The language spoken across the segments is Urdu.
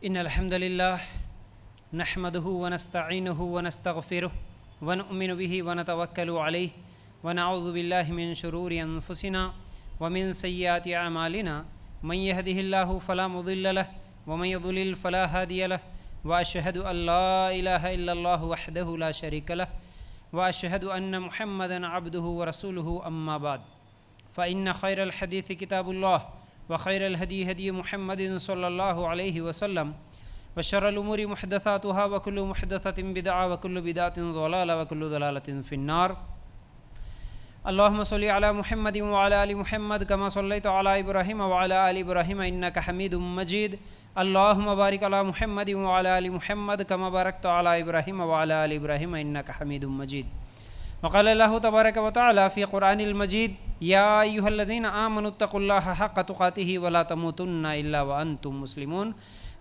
إن الحمد لله نحمده ونستعينه ونستغفره ونؤمن به ونتوكل عليه ونعوذ بالله من شرور أنفسنا ومن سيئات أعمالنا من يهده الله فلا مضل له ومن يضلل فلا هادي له وأشهد أن لا إله إلا الله وحده لا شريك له وأشهد أن محمدا عبده ورسوله أما بعد فإن خير الحديث كتاب الله وخير الهدي هدي محمد صلى الله عليه وسلم وشر الأمور محدثاتها وكل محدثة بدعة وكل بدعة ضلالة وكل ضلالة في النار. اللهم صل على محمد وعلى آل محمد كما صليت على إبراهيم وعلى آل إبراهيم إنك حميد مجيد. اللهم بارك على محمد وعلى آل محمد كما باركت على إبراهيم وعلى آل إبراهيم إنك حميد مجيد. وقال الله تبارك وتعالى في قرآن المجيد: يا أيها الذين آمنوا اتقوا الله حق تقاته ولا تموتن إلا وأنتم مسلمون.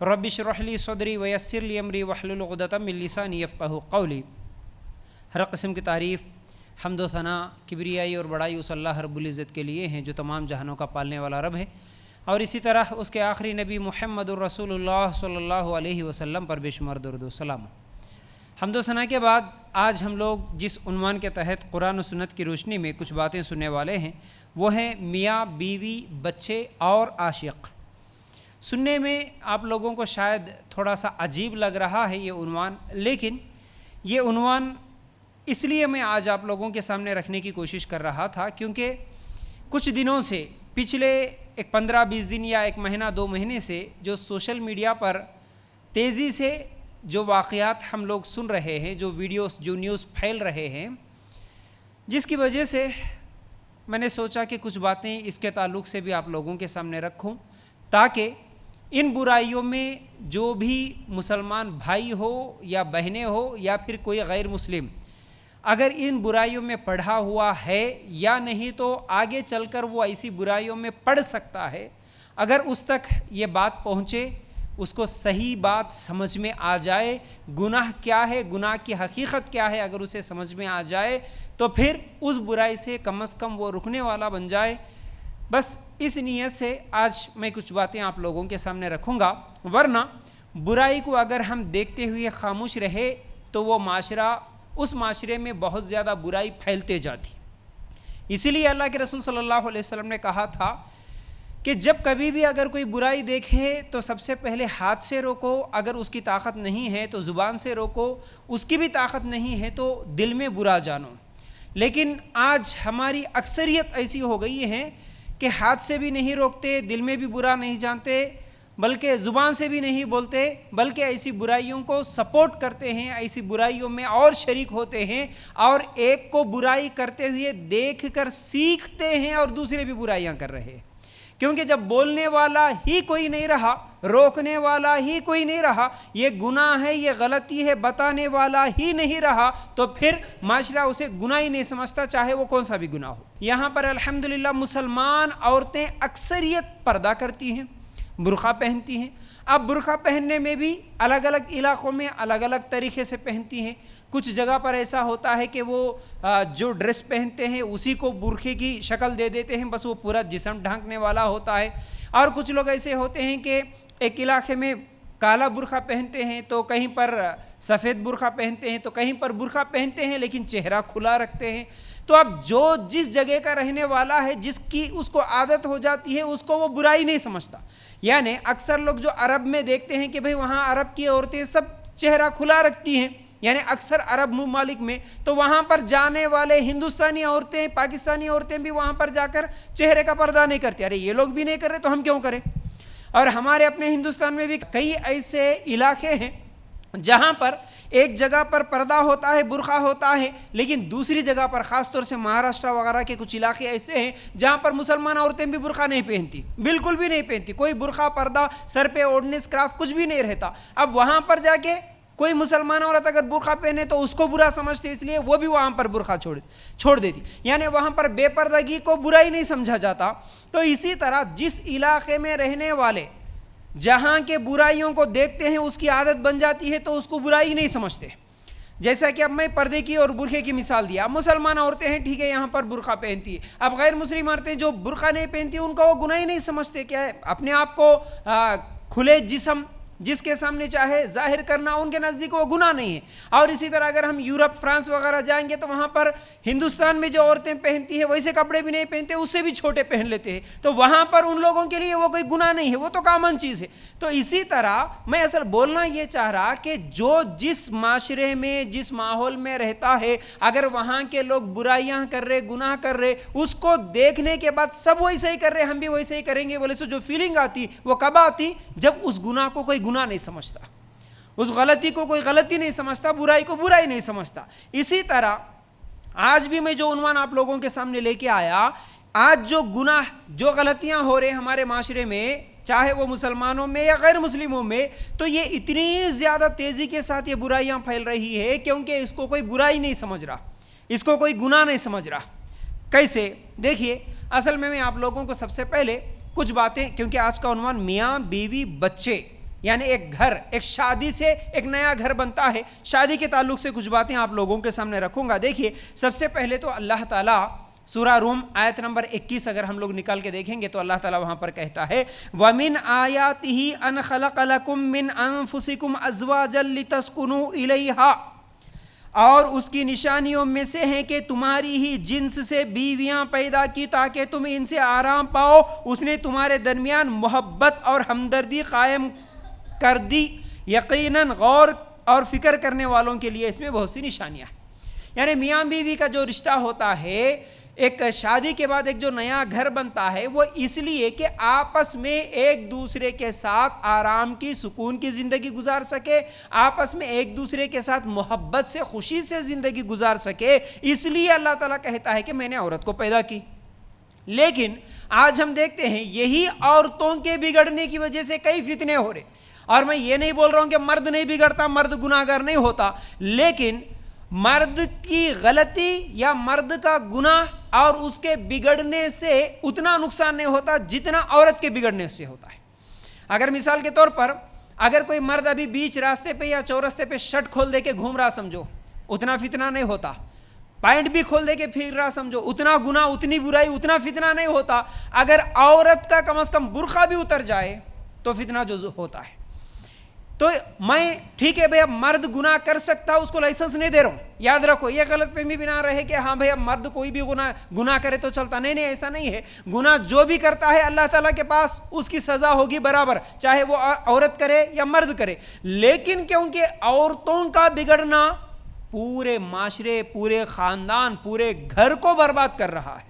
رب اشرح لي صدری ویسر لی امری واحلل عقدۃ من لسانی یفقہوا قولی. ہر قسم کی تعریف، حمد و ثناء، کبریائی اور بڑائی اس اللہ رب العزت کے لیے ہیں جو تمام جہانوں کا پالنے والا رب ہے، اور اسی طرح اس کے آخری نبی محمد الرسول اللہ صلی اللہ علیہ وسلم پر بے شمار درود و سلام. حمد و ثناء کے بعد آج ہم لوگ جس عنوان کے تحت قرآن و سنت کی روشنی میں کچھ باتیں سننے والے ہیں وہ ہیں میاں بیوی، بچے اور عاشق. سننے میں آپ لوگوں کو شاید تھوڑا سا عجیب لگ رہا ہے یہ عنوان، لیکن یہ عنوان اس لیے میں آج آپ لوگوں کے سامنے رکھنے کی کوشش کر رہا تھا کیونکہ کچھ دنوں سے، پچھلے 15-20 دن یا 1 مہینہ 2 مہینے سے جو سوشل میڈیا پر تیزی سے جو واقعات ہم لوگ سن رہے ہیں، جو ویڈیوز، جو نیوز پھیل رہے ہیں، جس کی وجہ سے میں نے سوچا کہ کچھ باتیں اس کے تعلق سے بھی آپ لوگوں کے سامنے رکھوں، تاکہ ان برائیوں میں جو بھی مسلمان بھائی ہو یا بہنیں ہو یا پھر کوئی غیر مسلم اگر ان برائیوں میں پڑھا ہوا ہے یا نہیں تو آگے چل کر وہ ایسی برائیوں میں پڑ سکتا ہے. اگر اس تک یہ بات پہنچے، اس کو صحیح بات سمجھ میں آ جائے، گناہ کیا ہے، گناہ کی حقیقت کیا ہے، اگر اسے سمجھ میں آ جائے تو پھر اس برائی سے کم از کم وہ رکنے والا بن جائے. بس اس نیت سے آج میں کچھ باتیں آپ لوگوں کے سامنے رکھوں گا، ورنہ برائی کو اگر ہم دیکھتے ہوئے خاموش رہے تو وہ معاشرہ، اس معاشرے میں بہت زیادہ برائی پھیلتے جاتی. اسی لیے اللہ کے رسول صلی اللہ علیہ وسلم نے کہا تھا کہ جب کبھی بھی اگر کوئی برائی دیکھے تو سب سے پہلے ہاتھ سے روکو، اگر اس کی طاقت نہیں ہے تو زبان سے روکو، اس کی بھی طاقت نہیں ہے تو دل میں برا جانو. لیکن آج ہماری اکثریت ایسی ہو گئی ہے کہ ہاتھ سے بھی نہیں روکتے، دل میں بھی برا نہیں جانتے، بلکہ زبان سے بھی نہیں بولتے، بلکہ ایسی برائیوں کو سپورٹ کرتے ہیں، ایسی برائیوں میں اور شریک ہوتے ہیں، اور ایک کو برائی کرتے ہوئے دیکھ کر سیکھتے ہیں اور دوسرے بھی برائیاں کر رہے ہیں. کیونکہ جب بولنے والا ہی کوئی نہیں رہا، روکنے والا ہی کوئی نہیں رہا، یہ گناہ ہے، یہ غلطی ہے بتانے والا ہی نہیں رہا، تو پھر معاشرہ اسے گناہ ہی نہیں سمجھتا، چاہے وہ کون سا بھی گناہ ہو. یہاں پر الحمدللہ مسلمان عورتیں اکثریت پردہ کرتی ہیں، برقع پہنتی ہیں. اب برقع پہننے میں بھی الگ الگ علاقوں میں الگ الگ طریقے سے پہنتی ہیں. کچھ جگہ پر ایسا ہوتا ہے کہ وہ جو ڈریس پہنتے ہیں اسی کو برقعے کی شکل دے دیتے ہیں، بس وہ پورا جسم ڈھانکنے والا ہوتا ہے. اور کچھ لوگ ایسے ہوتے ہیں کہ ایک علاقے میں کالا برقع پہنتے ہیں تو کہیں پر سفید برقع پہنتے ہیں تو کہیں پر برقع پہنتے ہیں لیکن چہرہ کھلا رکھتے ہیں. تو اب جو جس جگہ کا رہنے والا ہے، جس کی اس کو عادت ہو جاتی ہے، اس کو وہ برائی نہیں سمجھتا. یعنی اکثر لوگ جو عرب میں دیکھتے ہیں کہ بھئی وہاں عرب کی عورتیں سب چہرہ کھلا رکھتی ہیں، یعنی اکثر عرب ممالک میں، تو وہاں پر جانے والے ہندوستانی عورتیں، پاکستانی عورتیں بھی وہاں پر جا کر چہرے کا پردہ نہیں کرتی. ارے یہ لوگ بھی نہیں کر رہے تو ہم کیوں کریں؟ اور ہمارے اپنے ہندوستان میں بھی کئی ایسے علاقے ہیں جہاں پر ایک جگہ پر پردہ ہوتا ہے، برقع ہوتا ہے، لیکن دوسری جگہ پر، خاص طور سے مہاراشٹر وغیرہ کے کچھ علاقے ایسے ہیں جہاں پر مسلمان عورتیں بھی برقع نہیں پہنتی، بالکل بھی نہیں پہنتی، کوئی برقع، پردہ سر پہ اوڑھنے، اسکارف کچھ بھی نہیں رہتا. اب وہاں پر جا کے کوئی مسلمان عورت اگر برقع پہنے تو اس کو برا سمجھتے، اس لیے وہ بھی وہاں پر برقع چھوڑ دیتی. یعنی وہاں پر بے پردگی کو برائی نہیں سمجھا جاتا. تو اسی طرح جس علاقے میں رہنے والے جہاں کے برائیوں کو دیکھتے ہیں، اس کی عادت بن جاتی ہے تو اس کو برائی نہیں سمجھتے. جیسا کہ اب میں پردے کی اور برقعے کی مثال دیا. اب مسلمان عورتیں ہیں، ٹھیک ہے، یہاں پر برقع پہنتی ہے. اب غیر مسلم عورتیں جو برقع نہیں پہنتی ان کا وہ گناہ ہی نہیں سمجھتے. کیا ہے، اپنے آپ کو کھلے جسم جس کے سامنے چاہے ظاہر کرنا ان کے نزدیک وہ گناہ نہیں ہے. اور اسی طرح اگر ہم یورپ فرانس وغیرہ جائیں گے تو وہاں پر ہندوستان میں جو عورتیں پہنتی ہیں ویسے کپڑے بھی نہیں پہنتے, اس سے بھی چھوٹے پہن لیتے ہیں, تو وہاں پر ان لوگوں کے لیے وہ کوئی گناہ نہیں ہے, وہ تو کامن چیز ہے. تو اسی طرح میں اصل بولنا یہ چاہ رہا کہ جو جس معاشرے میں جس ماحول میں رہتا ہے, اگر وہاں کے لوگ برائیاں کر رہے, گناہ کر رہے, اس کو دیکھنے کے بعد سب ویسے ہی کر رہے, ہم بھی ویسے ہی کریں گے بولے سو جو فیلنگ آتی وہ کب آتی؟ جب اس گناہ کو کوئی گناہ نہیں سمجھتا, اس غلطی کو کوئی غلطی نہیں سمجھتا, برائی کو برائی نہیں سمجھتا. اسی طرح آج بھی میں جو عنوان آپ لوگوں کے سامنے لے کے آیا, آج جو گناہ جو غلطیاں ہو رہے ہمارے معاشرے میں, چاہے وہ مسلمانوں میں یا غیر مسلموں میں, تو یہ اتنی زیادہ تیزی کے ساتھ یہ برائیاں پھیل رہی ہے کیونکہ اس کو کوئی برائی نہیں سمجھ رہا, اس کو کوئی گناہ نہیں سمجھ رہا. کیسے؟ دیکھیے, اصل میں آپ لوگوں کو سب سے پہلے کچھ باتیں, کیونکہ آج کا عنوان میاں بیوی بچے یعنی ایک گھر, ایک شادی سے ایک نیا گھر بنتا ہے, شادی کے تعلق سے کچھ باتیں آپ لوگوں کے سامنے رکھوں گا. دیکھیے, سب سے پہلے تو اللہ تعالیٰ سورہ روم آیت نمبر 21 اگر ہم لوگ نکال کے دیکھیں گے تو اللہ تعالیٰ وہاں پر کہتا ہے وَمِنْ آيَاتِهِ أَنْ خَلَقَ لَكُم مِّنْ أَنفُسِكُمْ أَزْوَاجًا لِتَسْكُنُوا إِلَيْهَا, اور اس کی نشانیوں میں سے ہیں کہ تمہاری ہی جنس سے بیویاں پیدا کی تاکہ تم ان سے آرام پاؤ. اس نے تمہارے درمیان محبت اور ہمدردی قائم کر دی. یقیناً غور اور فکر کرنے والوں کے لیے اس میں بہت سی نشانیاں ہیں. یعنی میاں بیوی کا جو رشتہ ہوتا ہے, ایک شادی کے بعد ایک جو نیا گھر بنتا ہے, وہ اس لیے کہ آپس میں ایک دوسرے کے ساتھ آرام کی, سکون کی زندگی گزار سکے, آپس میں ایک دوسرے کے ساتھ محبت سے, خوشی سے زندگی گزار سکے. اس لیے اللہ تعالیٰ کہتا ہے کہ میں نے عورت کو پیدا کی. لیکن آج ہم دیکھتے ہیں یہی عورتوں کے بگڑنے کی وجہ سے کئی فتنے ہو رہے. اور میں یہ نہیں بول رہا ہوں کہ مرد نہیں بگڑتا, مرد گناہگار نہیں ہوتا, لیکن مرد کی غلطی یا مرد کا گناہ اور اس کے بگڑنے سے اتنا نقصان نہیں ہوتا جتنا عورت کے بگڑنے سے ہوتا ہے. اگر مثال کے طور پر اگر کوئی مرد ابھی بیچ راستے پہ یا چورستے پہ شرٹ کھول دے کے گھوم رہا سمجھو, اتنا فتنہ نہیں ہوتا. پینٹ بھی کھول دے کے پھر رہا سمجھو, اتنا گناہ, اتنی برائی, اتنا فتنہ نہیں ہوتا. اگر عورت کا کم از کم برقع بھی اتر جائے تو فتنہ جو ہوتا ہے. تو میں ٹھیک ہے بھئی, اب مرد گناہ کر سکتا, اس کو لائسنس نہیں دے رہا ہوں. یاد رکھو, یہ غلط فہمی بھی نہ رہے کہ ہاں بھئی اب مرد کوئی بھی گناہ کرے تو چلتا. نہیں, ایسا نہیں ہے. گناہ جو بھی کرتا ہے اللہ تعالیٰ کے پاس اس کی سزا ہوگی برابر, چاہے وہ عورت کرے یا مرد کرے. لیکن کیونکہ عورتوں کا بگڑنا پورے معاشرے, پورے خاندان, پورے گھر کو برباد کر رہا ہے,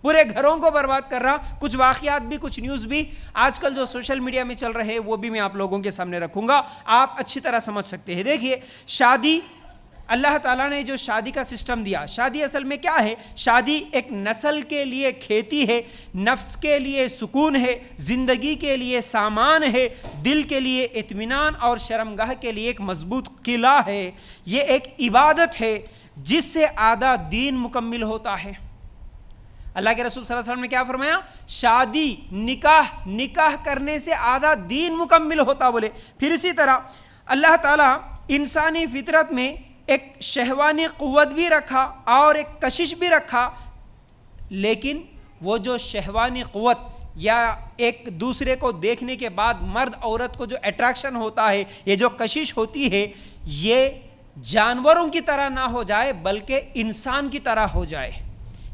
پورے گھروں کو برباد کر رہا. کچھ واقعات بھی, کچھ نیوز بھی آج کل جو سوشل میڈیا میں چل رہے ہیں وہ بھی میں آپ لوگوں کے سامنے رکھوں گا, آپ اچھی طرح سمجھ سکتے ہیں. دیکھیے, شادی, اللہ تعالیٰ نے جو شادی کا سسٹم دیا, شادی اصل میں کیا ہے؟ شادی ایک نسل کے لیے کھیتی ہے, نفس کے لیے سکون ہے, زندگی کے لیے سامان ہے, دل کے لیے اطمینان اور شرمگاہ کے لیے ایک مضبوط قلعہ ہے. یہ ایک عبادت ہے جس سے آدھا دین مکمل ہوتا ہے. اللہ کے رسول صلی اللہ علیہ وسلم نے کیا فرمایا؟ شادی, نکاح کرنے سے آدھا دین مکمل ہوتا بولے. پھر اسی طرح اللہ تعالیٰ انسانی فطرت میں ایک شہوانی قوت بھی رکھا اور ایک کشش بھی رکھا, لیکن وہ جو شہوانی قوت یا ایک دوسرے کو دیکھنے کے بعد مرد عورت کو جو اٹریکشن ہوتا ہے, یہ جو کشش ہوتی ہے, یہ جانوروں کی طرح نہ ہو جائے بلکہ انسان کی طرح ہو جائے.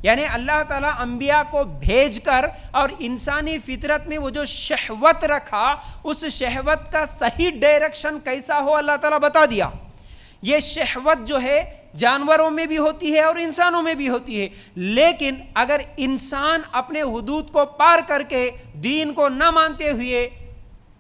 یعنی اللہ تعالیٰ انبیاء کو بھیج کر اور انسانی فطرت میں وہ جو شہوت رکھا, اس شہوت کا صحیح ڈائریکشن کیسا ہو اللہ تعالیٰ بتا دیا. یہ شہوت جو ہے جانوروں میں بھی ہوتی ہے اور انسانوں میں بھی ہوتی ہے, لیکن اگر انسان اپنے حدود کو پار کر کے دین کو نہ مانتے ہوئے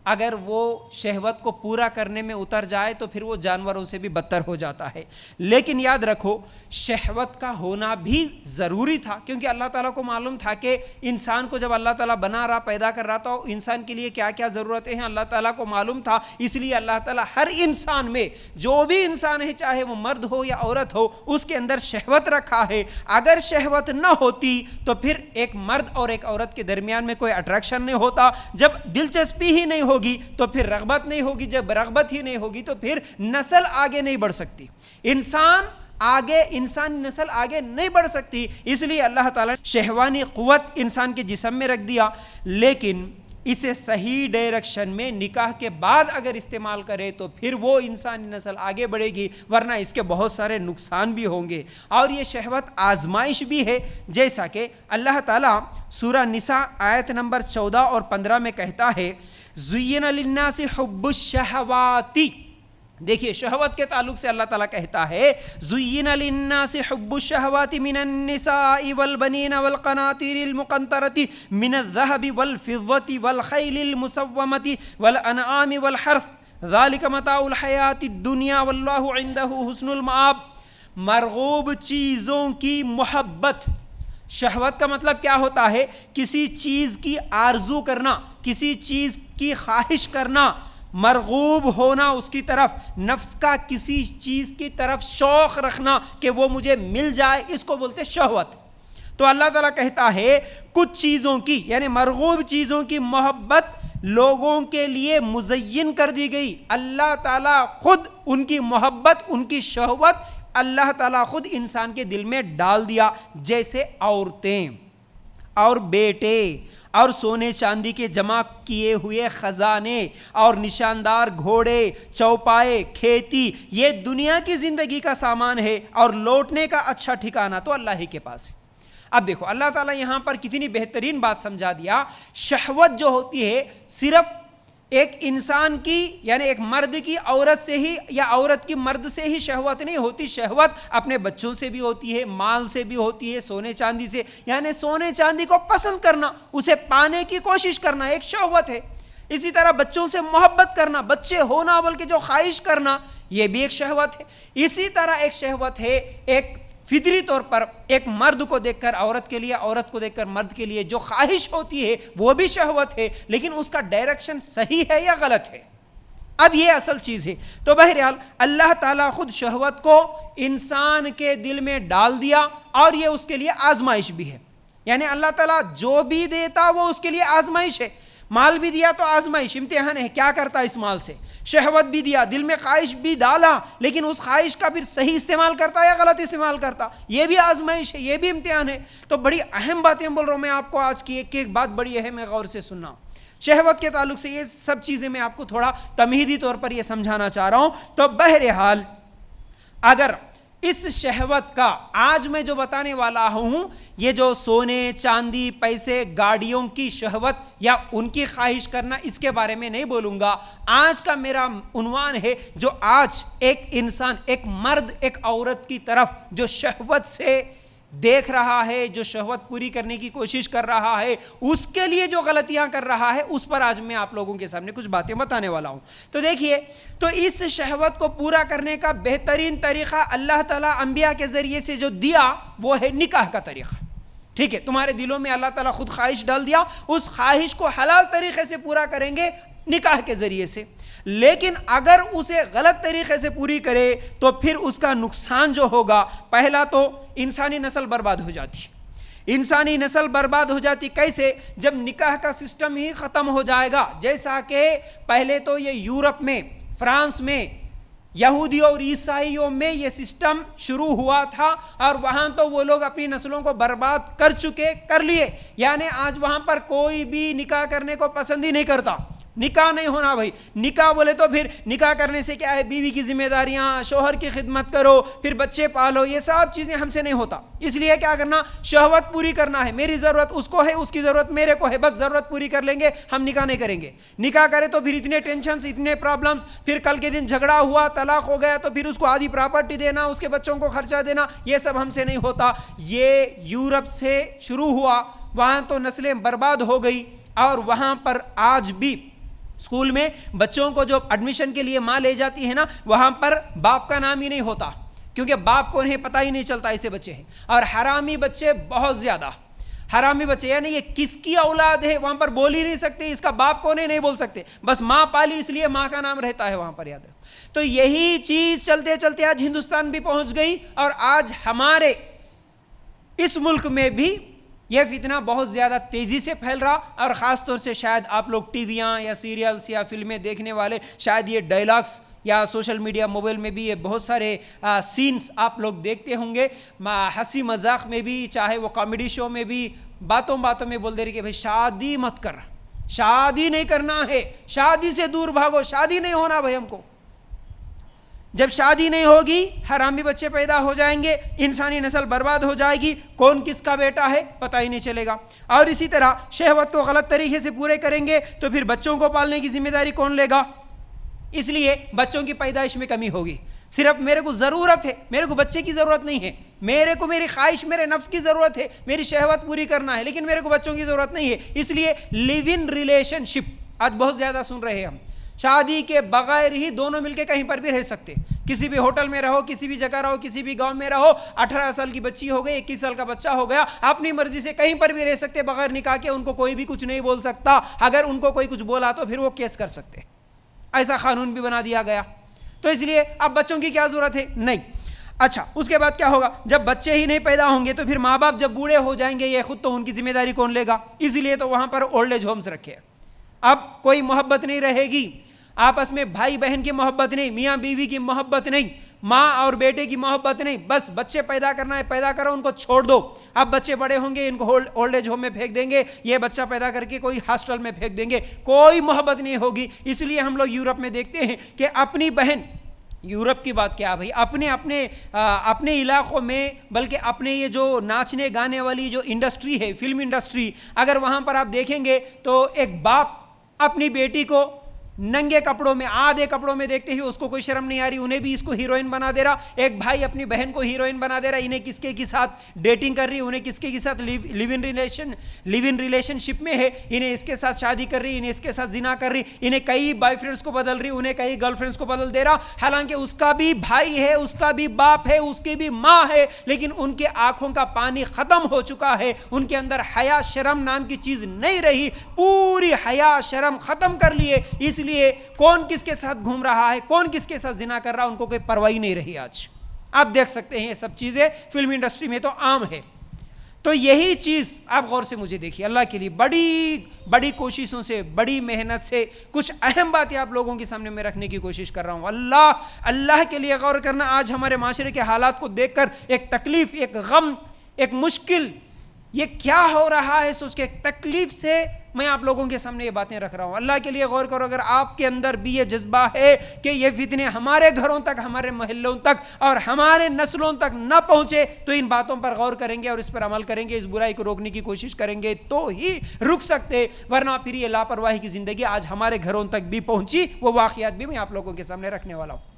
اگر وہ شہوت کو پورا کرنے میں اتر جائے تو پھر وہ جانوروں سے بھی بدتر ہو جاتا ہے. لیکن یاد رکھو, شہوت کا ہونا بھی ضروری تھا, کیونکہ اللہ تعالیٰ کو معلوم تھا کہ انسان کو جب اللہ تعالیٰ بنا رہا, پیدا کر رہا, تو انسان کے لیے کیا کیا ضرورتیں ہیں اللہ تعالیٰ کو معلوم تھا. اس لیے اللہ تعالیٰ ہر انسان میں, جو بھی انسان ہے چاہے وہ مرد ہو یا عورت ہو, اس کے اندر شہوت رکھا ہے. اگر شہوت نہ ہوتی تو پھر ایک مرد اور ایک عورت کے درمیان میں کوئی اٹریکشن نہیں ہوتا. جب دلچسپی ہی نہیں ہوگی تو پھر رغبت نہیں ہوگی, جب رغبت ہی نہیں ہوگی تو پھر نسل آگے نہیں بڑھ سکتی, انسانی نسل آگے نہیں بڑھ سکتی. اس لیے اللہ تعالیٰ نے شہوانی قوت انسان کے جسم میں رکھ دیا. لیکن اسے صحیح ڈائریکشن میں نکاح کے بعد اگر استعمال کرے تو پھر وہ انسانی نسل آگے بڑھے گی، ورنہ اس کے بہت سارے نقصان بھی ہوں گے۔ اور یہ شہوت آزمائش بھی ہے، جیسا کہ اللہ تعالیٰ سورہ نساء آیت نمبر 14 اور 15 میں کہتا ہے زُيِّنَ لِلنَّاسِ حُبُّ الشَّهَوَاتِ۔ دیکھیے شہوت کے تعلق سے اللہ تعالیٰ کہتا ہے زُيِّنَ لِلنَّاسِ حُبُّ الشَّهَوَاتِ مِنَ النِّسَاءِ وَالْبَنِينَ وَالْقَنَاطِيرِ الْمُقَنطَرَةِ مِنَ الذَّهَبِ وَالْفِضَّةِ وَالْخَيْلِ الْمُسَوَّمَةِ وَالْأَنْعَامِ وَالْحَرْثِ ذَلِكَ مَتَاعُ الْحَيَاةِ الدُّنْيَا وَاللَّهُ عِندَهُ حُسْنُ الْمَآبِ۔ مرغوب چیزوں کی محبت، شہوت کا مطلب کیا ہوتا ہے؟ کسی چیز کی آرزو کرنا، کسی چیز کی خواہش کرنا، مرغوب ہونا اس کی طرف، نفس کا کسی چیز کی طرف شوق رکھنا کہ وہ مجھے مل جائے، اس کو بولتے شہوت۔ تو اللہ تعالیٰ کہتا ہے کچھ چیزوں کی یعنی مرغوب چیزوں کی محبت لوگوں کے لیے مزین کر دی گئی۔ اللہ تعالیٰ خود ان کی محبت، ان کی شہوت اللہ تعالیٰ خود انسان کے دل میں ڈال دیا، جیسے عورتیں اور بیٹے اور سونے چاندی کے جمع کیے ہوئے خزانے اور نشاندار گھوڑے، چوپائے، کھیتی، یہ دنیا کی زندگی کا سامان ہے اور لوٹنے کا اچھا ٹھکانہ تو اللہ ہی کے پاس ہے۔ اب دیکھو اللہ تعالیٰ یہاں پر کتنی بہترین بات سمجھا دیا۔ شہوت جو ہوتی ہے صرف ایک انسان کی یعنی ایک مرد کی عورت سے ہی یا عورت کی مرد سے ہی شہوت نہیں ہوتی، شہوت اپنے بچوں سے بھی ہوتی ہے، مال سے بھی ہوتی ہے، سونے چاندی سے، یعنی سونے چاندی کو پسند کرنا، اسے پانے کی کوشش کرنا ایک شہوت ہے۔ اسی طرح بچوں سے محبت کرنا، بچے ہونا بلکہ جو خواہش کرنا، یہ بھی ایک شہوت ہے۔ اسی طرح ایک شہوت ہے ایک فطری طور پر ایک مرد کو دیکھ کر عورت کے لیے، عورت کو دیکھ کر مرد کے لیے جو خواہش ہوتی ہے وہ بھی شہوت ہے، لیکن اس کا ڈائریکشن صحیح ہے یا غلط ہے، اب یہ اصل چیز ہے۔ تو بہرحال اللہ تعالیٰ خود شہوت کو انسان کے دل میں ڈال دیا اور یہ اس کے لیے آزمائش بھی ہے، یعنی اللہ تعالیٰ جو بھی دیتا وہ اس کے لیے آزمائش ہے۔ مال بھی دیا تو آزمائش، امتحان ہے، کیا کرتا اس مال سے۔ شہوت بھی دیا، دل میں خواہش بھی ڈالا، لیکن اس خواہش کا پھر صحیح استعمال کرتا یا غلط استعمال کرتا، یہ بھی آزمائش ہے، یہ بھی امتحان ہے۔ تو بڑی اہم باتیں بول رہا ہوں میں آپ کو آج کی، ایک بات بڑی اہم ہے، غور سے سننا۔ شہوت کے تعلق سے یہ سب چیزیں میں آپ کو تھوڑا تمہیدی طور پر یہ سمجھانا چاہ رہا ہوں۔ تو بہرحال اگر اس شہوت کا آج میں جو بتانے والا ہوں، یہ جو سونے چاندی پیسے گاڑیوں کی شہوت یا ان کی خواہش کرنا، اس کے بارے میں نہیں بولوں گا۔ آج کا میرا عنوان ہے جو آج ایک انسان، ایک مرد ایک عورت کی طرف جو شہوت سے دیکھ رہا ہے، جو شہوت پوری کرنے کی کوشش کر رہا ہے، اس کے لیے جو غلطیاں کر رہا ہے، اس پر آج میں آپ لوگوں کے سامنے کچھ باتیں بتانے والا ہوں۔ تو دیکھیے، تو اس شہوت کو پورا کرنے کا بہترین طریقہ اللہ تعالیٰ انبیاء کے ذریعے سے جو دیا وہ ہے نکاح کا طریقہ۔ ٹھیک ہے، تمہارے دلوں میں اللہ تعالیٰ خود خواہش ڈال دیا، اس خواہش کو حلال طریقے سے پورا کریں گے نکاح کے ذریعے سے، لیکن اگر اسے غلط طریقے سے پوری کرے تو پھر اس کا نقصان جو ہوگا، پہلا تو انسانی نسل برباد ہو جاتی، انسانی نسل برباد ہو جاتی۔ کیسے؟ جب نکاح کا سسٹم ہی ختم ہو جائے گا، جیسا کہ پہلے تو یہ یورپ میں، فرانس میں، یہودیوں اور عیسائیوں میں یہ سسٹم شروع ہوا تھا، اور وہاں تو وہ لوگ اپنی نسلوں کو برباد کر لیے، یعنی آج وہاں پر کوئی بھی نکاح کرنے کو پسند ہی نہیں کرتا۔ نکاح نہیں ہونا بھائی، نکاح بولے تو پھر نکاح کرنے سے کیا ہے، بیوی کی ذمہ داریاں، شوہر کی خدمت کرو، پھر بچے پالو، یہ سب چیزیں ہم سے نہیں ہوتا۔ اس لیے کیا کرنا، شہوت پوری کرنا ہے، میری ضرورت اس کو ہے، اس کی ضرورت میرے کو ہے، بس ضرورت پوری کر لیں گے، ہم نکاح نہیں کریں گے۔ نکاح کرے تو پھر اتنے ٹینشنز، اتنے پرابلمز، پھر کل کے دن جھگڑا ہوا، طلاق ہو گیا تو پھر اس کو آدھی پراپرٹی دینا، اس کے بچوں کو خرچہ دینا، یہ سب ہم سے نہیں ہوتا۔ یہ یورپ سے شروع ہوا، وہاں تو نسلیں برباد ہو گئی، اور وہاں پر آج بھی اسکول میں بچوں کو جو ایڈمیشن کے لیے ماں لے جاتی ہے نا، وہاں پر باپ کا نام ہی نہیں ہوتا، کیونکہ باپ کو انہیں پتہ ہی نہیں چلتا ایسے بچے ہیں، اور حرامی بچے بہت زیادہ، حرامی بچے، یعنی یہ کس کی اولاد ہے وہاں پر بول ہی نہیں سکتے، اس کا باپ کون ہے نہیں بول سکتے، بس ماں پالی اس لیے ماں کا نام رہتا ہے وہاں پر، یاد رکھو۔ تو یہی چیز چلتے چلتے آج ہندوستان بھی پہنچ گئی، اور آج ہمارے اس ملک میں بھی یہ فتنہ بہت زیادہ تیزی سے پھیل رہا، اور خاص طور سے شاید آپ لوگ ٹی ویاں یا سیریلز یا فلمیں دیکھنے والے شاید یہ ڈائلاگس یا سوشل میڈیا موبائل میں بھی یہ بہت سارے سینز آپ لوگ دیکھتے ہوں گے، ہنسی مذاق میں بھی، چاہے وہ کامیڈی شو میں بھی، باتوں میں بول دے رہی کہ بھائی شادی مت کر، شادی نہیں کرنا ہے، شادی سے دور بھاگو، شادی نہیں ہونا بھائی ہم کو. جب شادی نہیں ہوگی حرامی بچے پیدا ہو جائیں گے، انسانی نسل برباد ہو جائے گی، کون کس کا بیٹا ہے پتہ ہی نہیں چلے گا. اور اسی طرح شہوت کو غلط طریقے سے پورے کریں گے تو پھر بچوں کو پالنے کی ذمہ داری کون لے گا؟ اس لیے بچوں کی پیدائش میں کمی ہوگی. صرف میرے کو ضرورت ہے، میرے کو بچے کی ضرورت نہیں ہے، میرے کو میری خواہش، میرے نفس کی ضرورت ہے، میری شہوت پوری کرنا ہے، لیکن میرے کو بچوں کی ضرورت نہیں ہے. اس لیے لیو ان ریلیشن شپ آج بہت زیادہ سن رہے ہیں ہم. شادی کے بغیر ہی دونوں مل کے کہیں پر بھی رہ سکتے، کسی بھی ہوٹل میں رہو، کسی بھی جگہ رہو، کسی بھی گاؤں میں رہو. 18 سال کی بچی ہو گئی، 21 سال کا بچہ ہو گیا، اپنی مرضی سے کہیں پر بھی رہ سکتے بغیر نکاح کے. ان کو کوئی بھی کچھ نہیں بول سکتا. اگر ان کو کوئی کچھ بولا تو پھر وہ کیس کر سکتے. ایسا قانون بھی بنا دیا گیا. تو اس لیے اب بچوں کی کیا ضرورت ہے؟ نہیں. اچھا، اس کے بعد کیا ہوگا؟ جب بچے ہی نہیں پیدا ہوں گے تو پھر ماں باپ جب بوڑھے ہو جائیں گے، یہ خود تو ان کی ذمہ داری کون لے گا؟ اس لیے تو وہاں پر اولڈ ایج ہومز رکھے. اب کوئی محبت نہیں رہے گی آپس میں، بھائی بہن کی محبت نہیں، میاں بیوی کی محبت نہیں، ماں اور بیٹے کی محبت نہیں. بس بچے پیدا کرنا ہے، پیدا کرو، ان کو چھوڑ دو. اب بچے بڑے ہوں گے، ان کو اولڈ ایج ہوم میں پھینک دیں گے، یہ بچہ پیدا کر کے کوئی ہاسٹل میں پھینک دیں گے، کوئی محبت نہیں ہوگی. اس لیے ہم لوگ یورپ میں دیکھتے ہیں کہ اپنی بہن، یورپ کی بات کیا بھائی، اپنے علاقوں میں، بلکہ اپنے یہ جو ناچنے گانے والی جو انڈسٹری ہے، فلم انڈسٹری، اگر وہاں پر آپ دیکھیں گے تو ایک باپ اپنی بیٹی کو ننگے کپڑوں میں، آدھے کپڑوں میں دیکھتے ہی اس کو کوئی شرم نہیں آ رہی، انہیں بھی اس کو ہیروئن بنا دے رہا. ایک بھائی اپنی بہن کو ہیروئن بنا دے رہا، انہیں کس کے ساتھ ڈیٹنگ کر رہی، انہیں کس کے ساتھ لیو ان ریلیشن شپ میں ہے، انہیں اس کے ساتھ شادی کر رہی، انہیں اس کے ساتھ زنا کر رہی، انہیں کئی بوائے فرینڈس کو بدل رہی، انہیں کئی گرل فرینڈس کو بدل دے رہا. حالانکہ اس کا بھی بھائی ہے، اس کا بھی باپ ہے، اس کی بھی ماں ہے، لیکن ان کے آنکھوں کا پانی ختم ہو چکا ہے. ان کے اندر حیا شرم نام کی چیز نہیں رہی، پوری حیا شرم ختم کر لیے. اس لیے کون کس کے ساتھ گھوم رہا ہے، کون کس کے ساتھ زنا کر رہا، ان کو کوئی پرواہ نہیں رہی. آج آپ دیکھ سکتے ہیں یہ سب چیزیں فلم انڈسٹری میں تو عام ہے. تو یہی چیز آپ غور سے مجھے دیکھیے، اللہ کے لیے بڑی کوششوں سے، بڑی محنت سے کچھ اہم باتیں آپ لوگوں کے سامنے میں رکھنے کی کوشش کر رہا ہوں. اللہ کے لیے غور کرنا. آج ہمارے معاشرے کے حالات کو دیکھ کر ایک تکلیف، ایک غم، ایک مشکل، یہ کیا ہو رہا ہے سوچ کے ایک تکلیف سے میں آپ لوگوں کے سامنے یہ باتیں رکھ رہا ہوں. اللہ کے لیے غور کرو. اگر آپ کے اندر بھی یہ جذبہ ہے کہ یہ فتنے ہمارے گھروں تک، ہمارے محلوں تک اور ہمارے نسلوں تک نہ پہنچے، تو ان باتوں پر غور کریں گے اور اس پر عمل کریں گے، اس برائی کو روکنے کی کوشش کریں گے تو ہی رک سکتے. ورنہ پھر یہ لاپرواہی کی زندگی آج ہمارے گھروں تک بھی پہنچی، وہ واقعات بھی میں آپ لوگوں کے سامنے رکھنے والا ہوں.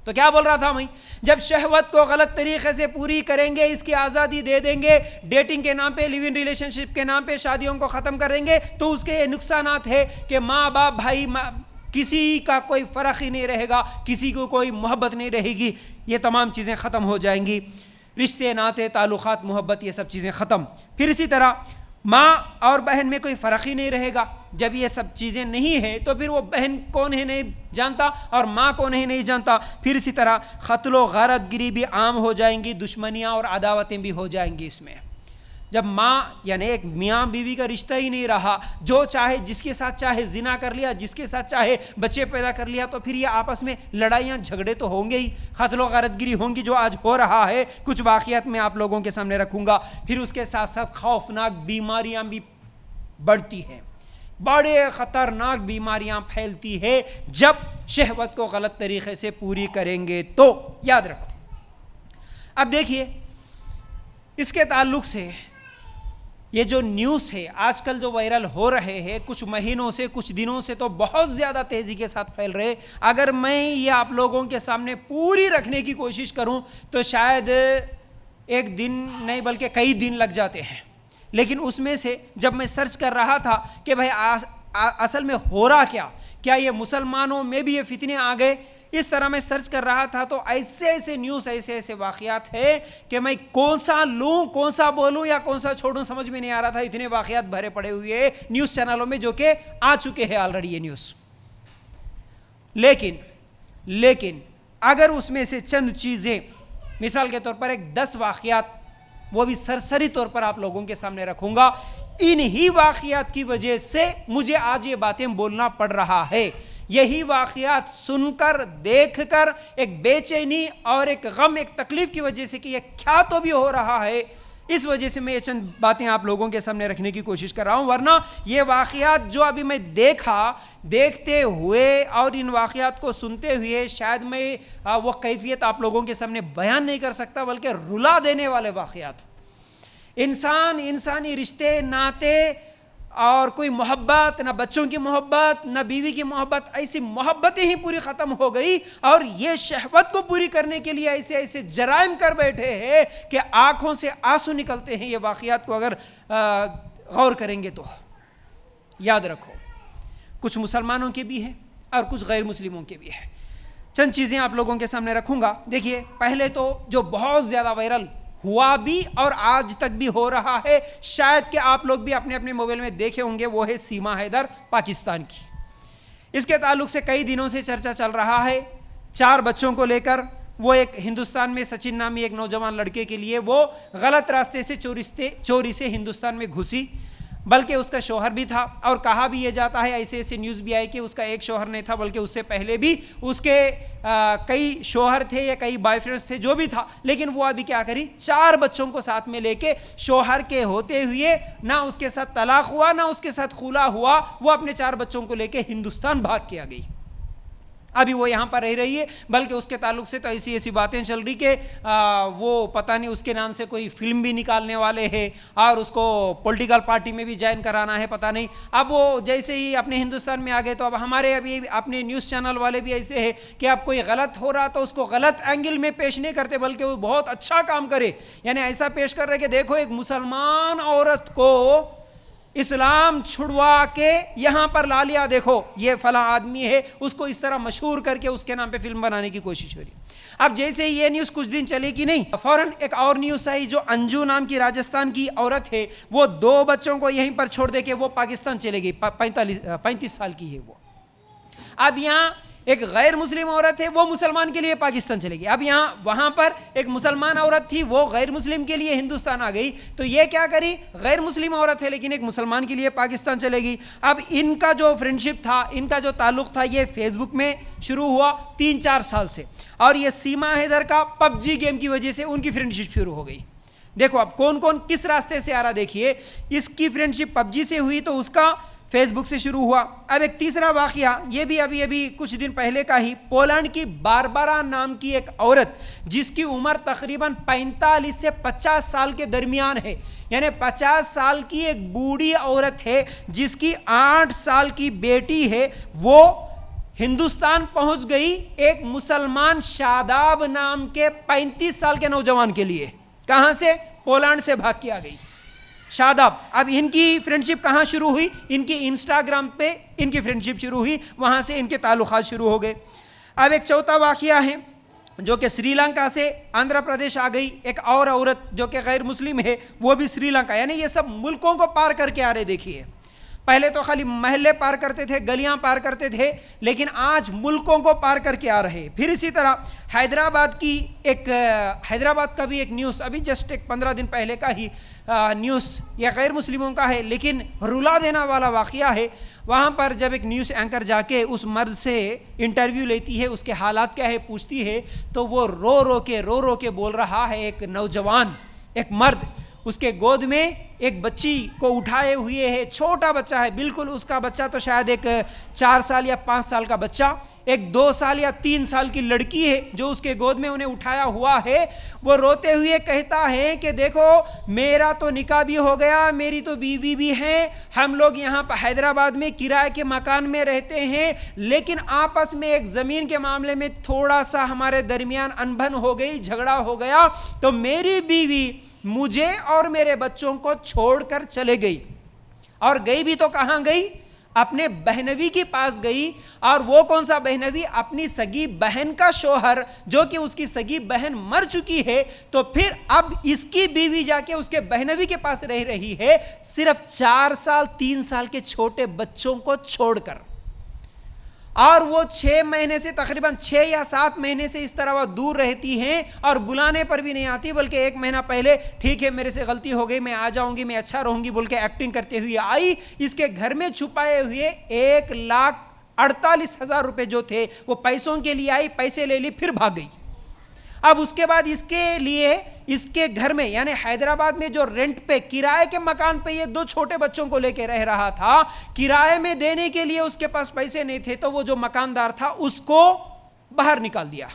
تو کیا بول رہا تھا میں؟ جب شہوت کو غلط طریقے سے پوری کریں گے، اس کی آزادی دے دیں گے، ڈیٹنگ کے نام پہ، لیو ان ریلیشن شپ کے نام پہ شادیوں کو ختم کر دیں گے، تو اس کے یہ نقصانات ہے کہ ماں باپ، بھائی، کسی کا کوئی فرق ہی نہیں رہے گا، کسی کو کوئی محبت نہیں رہے گی. یہ تمام چیزیں ختم ہو جائیں گی، رشتے، ناطے، تعلقات، محبت، یہ سب چیزیں ختم. پھر اسی طرح ماں اور بہن میں کوئی فرق ہی نہیں رہے گا. جب یہ سب چیزیں نہیں ہیں تو پھر وہ بہن کون ہے نہیں جانتا اور ماں کون ہے نہیں جانتا. پھر اسی طرح قتل و غارت گری بھی عام ہو جائیں گی، دشمنیاں اور عداوتیں بھی ہو جائیں گی. اس میں جب ماں یعنی ایک میاں بیوی کا رشتہ ہی نہیں رہا، جو چاہے جس کے ساتھ چاہے زنا کر لیا، جس کے ساتھ چاہے بچے پیدا کر لیا، تو پھر یہ آپس میں لڑائیاں جھگڑے تو ہوں گے ہی، قتل و غارت گری ہوں گی، جو آج ہو رہا ہے. کچھ واقعات میں آپ لوگوں کے سامنے رکھوں گا. پھر اس کے ساتھ ساتھ خوفناک بیماریاں بھی بڑھتی ہیں، بڑے خطرناک بیماریاں پھیلتی ہے جب شہوت کو غلط طریقے سے پوری کریں گے. تو یاد رکھو. اب دیکھیے اس کے تعلق سے یہ جو نیوز ہے آج کل جو وائرل ہو رہے ہیں، کچھ مہینوں سے، کچھ دنوں سے تو بہت زیادہ تیزی کے ساتھ پھیل رہے. اگر میں یہ آپ لوگوں کے سامنے پوری رکھنے کی کوشش کروں تو شاید ایک دن نہیں بلکہ کئی دن لگ جاتے ہیں. لیکن اس میں سے جب میں سرچ کر رہا تھا کہ بھائی اصل میں ہو رہا کیا یہ مسلمانوں میں بھی یہ فتنے آ گئے، اس طرح میں سرچ کر رہا تھا تو ایسے نیوز، ایسے واقعات ہے کہ میں کون سا لوں، کون سا بولوں یا کون سا چھوڑوں سمجھ میں نہیں آ رہا تھا. اتنے واقعات بھرے پڑے ہوئے نیوز چینلوں میں جو کہ آ چکے ہیں آلریڈی یہ نیوز. لیکن اگر اس میں سے چند چیزیں، مثال کے طور پر ایک 10 واقعات، وہ بھی سرسری طور پر آپ لوگوں کے سامنے رکھوں گا. انہی واقعات کی وجہ سے مجھے آج یہ باتیں بولنا پڑ رہا ہے. یہی واقعات سن کر، دیکھ کر ایک بے چینی اور ایک غم، ایک تکلیف کی وجہ سے کہ یہ کیا تو بھی ہو رہا ہے، اس وجہ سے میں یہ چند باتیں آپ لوگوں کے سامنے رکھنے کی کوشش کر رہا ہوں، ورنہ یہ واقعات جو ابھی میں دیکھتے ہوئے اور ان واقعات کو سنتے ہوئے شاید میں وہ کیفیت آپ لوگوں کے سامنے بیان نہیں کر سکتا، بلکہ رلا دینے والے واقعات. انسانی رشتے ناطے اور کوئی محبت، نہ بچوں کی محبت نہ بیوی کی محبت، ایسی محبتیں ہی پوری ختم ہو گئی، اور یہ شہوت کو پوری کرنے کے لیے ایسے جرائم کر بیٹھے ہیں کہ آنکھوں سے آنسو نکلتے ہیں. یہ واقعات کو اگر غور کریں گے تو یاد رکھو کچھ مسلمانوں کے بھی ہیں اور کچھ غیر مسلموں کے بھی ہیں. چند چیزیں آپ لوگوں کے سامنے رکھوں گا. دیکھیے، پہلے تو جو بہت زیادہ وائرل ہوا بھی اور آج تک بھی ہو رہا ہے، شاید کہ آپ لوگ بھی اپنے اپنے موبائل میں دیکھے ہوں گے، وہ ہے سیما حیدر پاکستان کی. اس کے تعلق سے کئی دنوں سے چرچا چل رہا ہے. 4 بچوں کو لے کر وہ ایک ہندوستان میں سچن نامی ایک نوجوان لڑکے کے لیے وہ غلط راستے سے چوری سے ہندوستان میں گھسی، بلکہ اس کا شوہر بھی تھا، اور کہا بھی یہ جاتا ہے، ایسے نیوز بھی آئی کہ اس کا ایک شوہر نہیں تھا بلکہ اس سے پہلے بھی اس کے کئی شوہر تھے یا کئی بوائے فرینڈز تھے، جو بھی تھا. لیکن وہ ابھی کیا کری، 4 بچوں کو ساتھ میں لے کے شوہر کے ہوتے ہوئے نہ اس کے ساتھ طلاق ہوا نہ اس کے ساتھ خلا ہوا، وہ اپنے 4 بچوں کو لے کے ہندوستان بھاگ کے آ گئی. ابھی وہ یہاں پر رہ رہی ہے، بلکہ اس کے تعلق سے تو ایسی باتیں چل رہی کہ وہ پتہ نہیں اس کے نام سے کوئی فلم بھی نکالنے والے ہیں اور اس کو پولیٹیکل پارٹی میں بھی جوائن کرانا ہے، پتہ نہیں. اب وہ جیسے ہی اپنے ہندوستان میں آ گئے تو اب ہمارے ابھی اپنے نیوز چینل والے بھی ایسے ہیں کہ اب کوئی غلط ہو رہا تو اس کو غلط اینگل میں پیش نہیں کرتے، بلکہ وہ بہت اچھا کام کرے، یعنی ایسا پیش کر رہے کہ دیکھو ایک مسلمان عورت کو اسلام چھڑوا کے یہاں پر لا لیا، دیکھو یہ فلاں آدمی ہے، اس کو اس طرح مشہور کر کے اس کے نام پہ فلم بنانے کی کوشش ہو رہی. اب جیسے یہ نیوز کچھ دن چلے گی نہیں، فوراً ایک اور نیوز آئی جو انجو نام کی راجستھان کی عورت ہے، وہ 2 بچوں کو یہیں پر چھوڑ دے کے وہ پاکستان چلے گئی. 35 سال کی ہے وہ. اب یہاں ایک غیر مسلم عورت ہے، وہ مسلمان کے لیے پاکستان چلے گی. اب وہاں پر ایک مسلمان عورت تھی، وہ غیر مسلم کے لیے ہندوستان آ گئی. تو یہ کیا کری، غیر مسلم عورت ہے لیکن ایک مسلمان کے لیے پاکستان چلے گی. اب ان کا جو فرینڈشپ تھا، ان کا جو تعلق تھا، یہ فیس بک میں شروع ہوا 3-4 سال سے، اور یہ سیما حیدر کا PUBG گیم کی وجہ سے ان کی فرینڈشپ شروع ہو گئی. دیکھو اب کون کس راستے سے آ رہا، دیکھیے اس کی فرینڈشپ PUBG سے ہوئی تو اس کا فیس بک سے شروع ہوا. اب ایک تیسرا واقعہ، یہ بھی ابھی کچھ دن پہلے کا ہی، پولینڈ کی باربرا نام کی ایک عورت جس کی عمر تقریباً 45 سے 50 سال کے درمیان ہے، یعنی 50 سال کی ایک بوڑھی عورت ہے جس کی 8 سال کی بیٹی ہے، وہ ہندوستان پہنچ گئی ایک مسلمان شاداب نام کے 35 سال کے نوجوان کے لیے. کہاں سے؟ پولینڈ سے بھاگ کے آ گئی شاداب. اب ان کی فرینڈشپ کہاں شروع ہوئی، ان کی انسٹاگرام پہ ان کی فرینڈشپ شروع ہوئی، وہاں سے ان کے تعلقات شروع ہو گئے. اب ایک چوتھا واقعہ ہے جو کہ سری لنکا سے آندھرا پردیش آ گئی، ایک اور عورت جو کہ غیر مسلم ہے، وہ بھی سری لنکا. یعنی یہ سب ملکوں کو پار کر کے آ رہے. دیکھیے پہلے تو خالی محلے پار کرتے تھے، گلیاں پار کرتے تھے، لیکن آج ملکوں کو پار کر کے آ رہے. پھر اسی طرح حیدرآباد کا بھی ایک نیوز، ابھی جسٹ ایک 15 دن پہلے کا ہی نیوز، یہ غیر مسلموں کا ہے لیکن رلا دینا والا واقعہ ہے. وہاں پر جب ایک نیوز اینکر جا کے اس مرد سے انٹرویو لیتی ہے، اس کے حالات کیا ہے پوچھتی ہے، تو وہ رو رو کے بول رہا ہے. ایک نوجوان، ایک مرد اس کے گود میں ایک بچی کو اٹھائے ہوئے ہے، چھوٹا بچہ ہے بالکل، اس کا بچہ تو شاید ایک 4 سال یا 5 سال کا بچہ، ایک 2 سال یا 3 سال کی لڑکی ہے جو اس کے گود میں انہیں اٹھایا ہوا ہے. وہ روتے ہوئے کہتا ہے کہ دیکھو میرا تو نکاح بھی ہو گیا، میری تو بیوی بھی ہے، ہم لوگ یہاں پر حیدرآباد میں کرائے کے مکان میں رہتے ہیں، لیکن آپس میں ایک زمین کے معاملے میں تھوڑا سا ہمارے درمیان انبن ہو گئی، جھگڑا ہو گیا، تو میری بیوی مجھے اور میرے بچوں کو چھوڑ کر چلے گئی. اور گئی بھی تو کہاں گئی، اپنے بہنوی کے پاس گئی. اور وہ کون سا بہنوی، اپنی سگی بہن کا شوہر، جو کہ اس کی سگی بہن مر چکی ہے. تو پھر اب اس کی بیوی جا کے اس کے بہنوی کے پاس رہ رہی ہے، صرف 4 سال 3 سال کے چھوٹے بچوں کو چھوڑ کر. اور وہ 6 مہینے سے تقریباً 6 یا 7 مہینے سے اس طرح وہ دور رہتی ہیں اور بلانے پر بھی نہیں آتی، بلکہ 1 مہینہ پہلے ٹھیک ہے میرے سے غلطی ہو گئی، میں آ جاؤں گی، میں اچھا رہوں گی بول کے ایکٹنگ کرتے ہوئے آئی. اس کے گھر میں چھپائے ہوئے 1,48,000 روپے جو تھے وہ پیسوں کے لیے آئی، پیسے لے لی، پھر بھاگ گئی. اب اس کے بعد اس کے لیے اس کے گھر میں یعنی حیدرآباد میں جو رینٹ پہ کرائے کے مکان پہ یہ 2 چھوٹے بچوں کو لے کے رہ رہا تھا، کرائے میں دینے کے لیے اس کے پاس پیسے نہیں تھے، تو وہ جو مکاندار تھا اس کو باہر نکال دیا،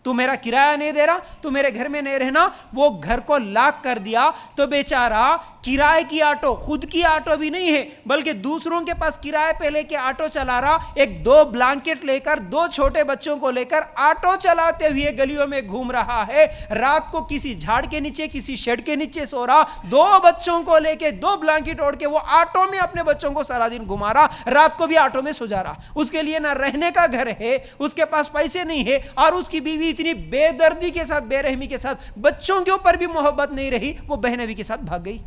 تو میرا کرایہ نہیں دے رہا، تو میرے گھر میں نہیں رہنا، وہ گھر کو لاک کر دیا۔ تو بیچارہ کرائے کی آٹو، خود کی آٹو بھی نہیں ہے بلکہ دوسروں کے پاس کرائے پہ لے کے آٹو چلا رہا، ایک 2 بلانکٹ لے کر 2 چھوٹے بچوں کو لے کر آٹو چلاتے ہوئے گلیوں میں گھوم رہا ہے، رات کو کسی جھاڑ کے نیچے کسی شیڈ کے نیچے سو رہا، 2 بچوں کو لے کے 2 بلانکٹ اوڑھ کے وہ آٹو میں اپنے بچوں کو سارا دن گھما رہا، رات کو بھی آٹو میں سو جا رہا، اس کے لیے نہ رہنے کا گھر ہے، اس کے پاس پیسے نہیں ہے، اور اس کی بیوی اتنی بے دردی کے ساتھ، بے رحمی کے ساتھ، بچوں کے اوپر بھی محبت نہیں رہی، وہ بہنوی کے ساتھ بھاگ گئی۔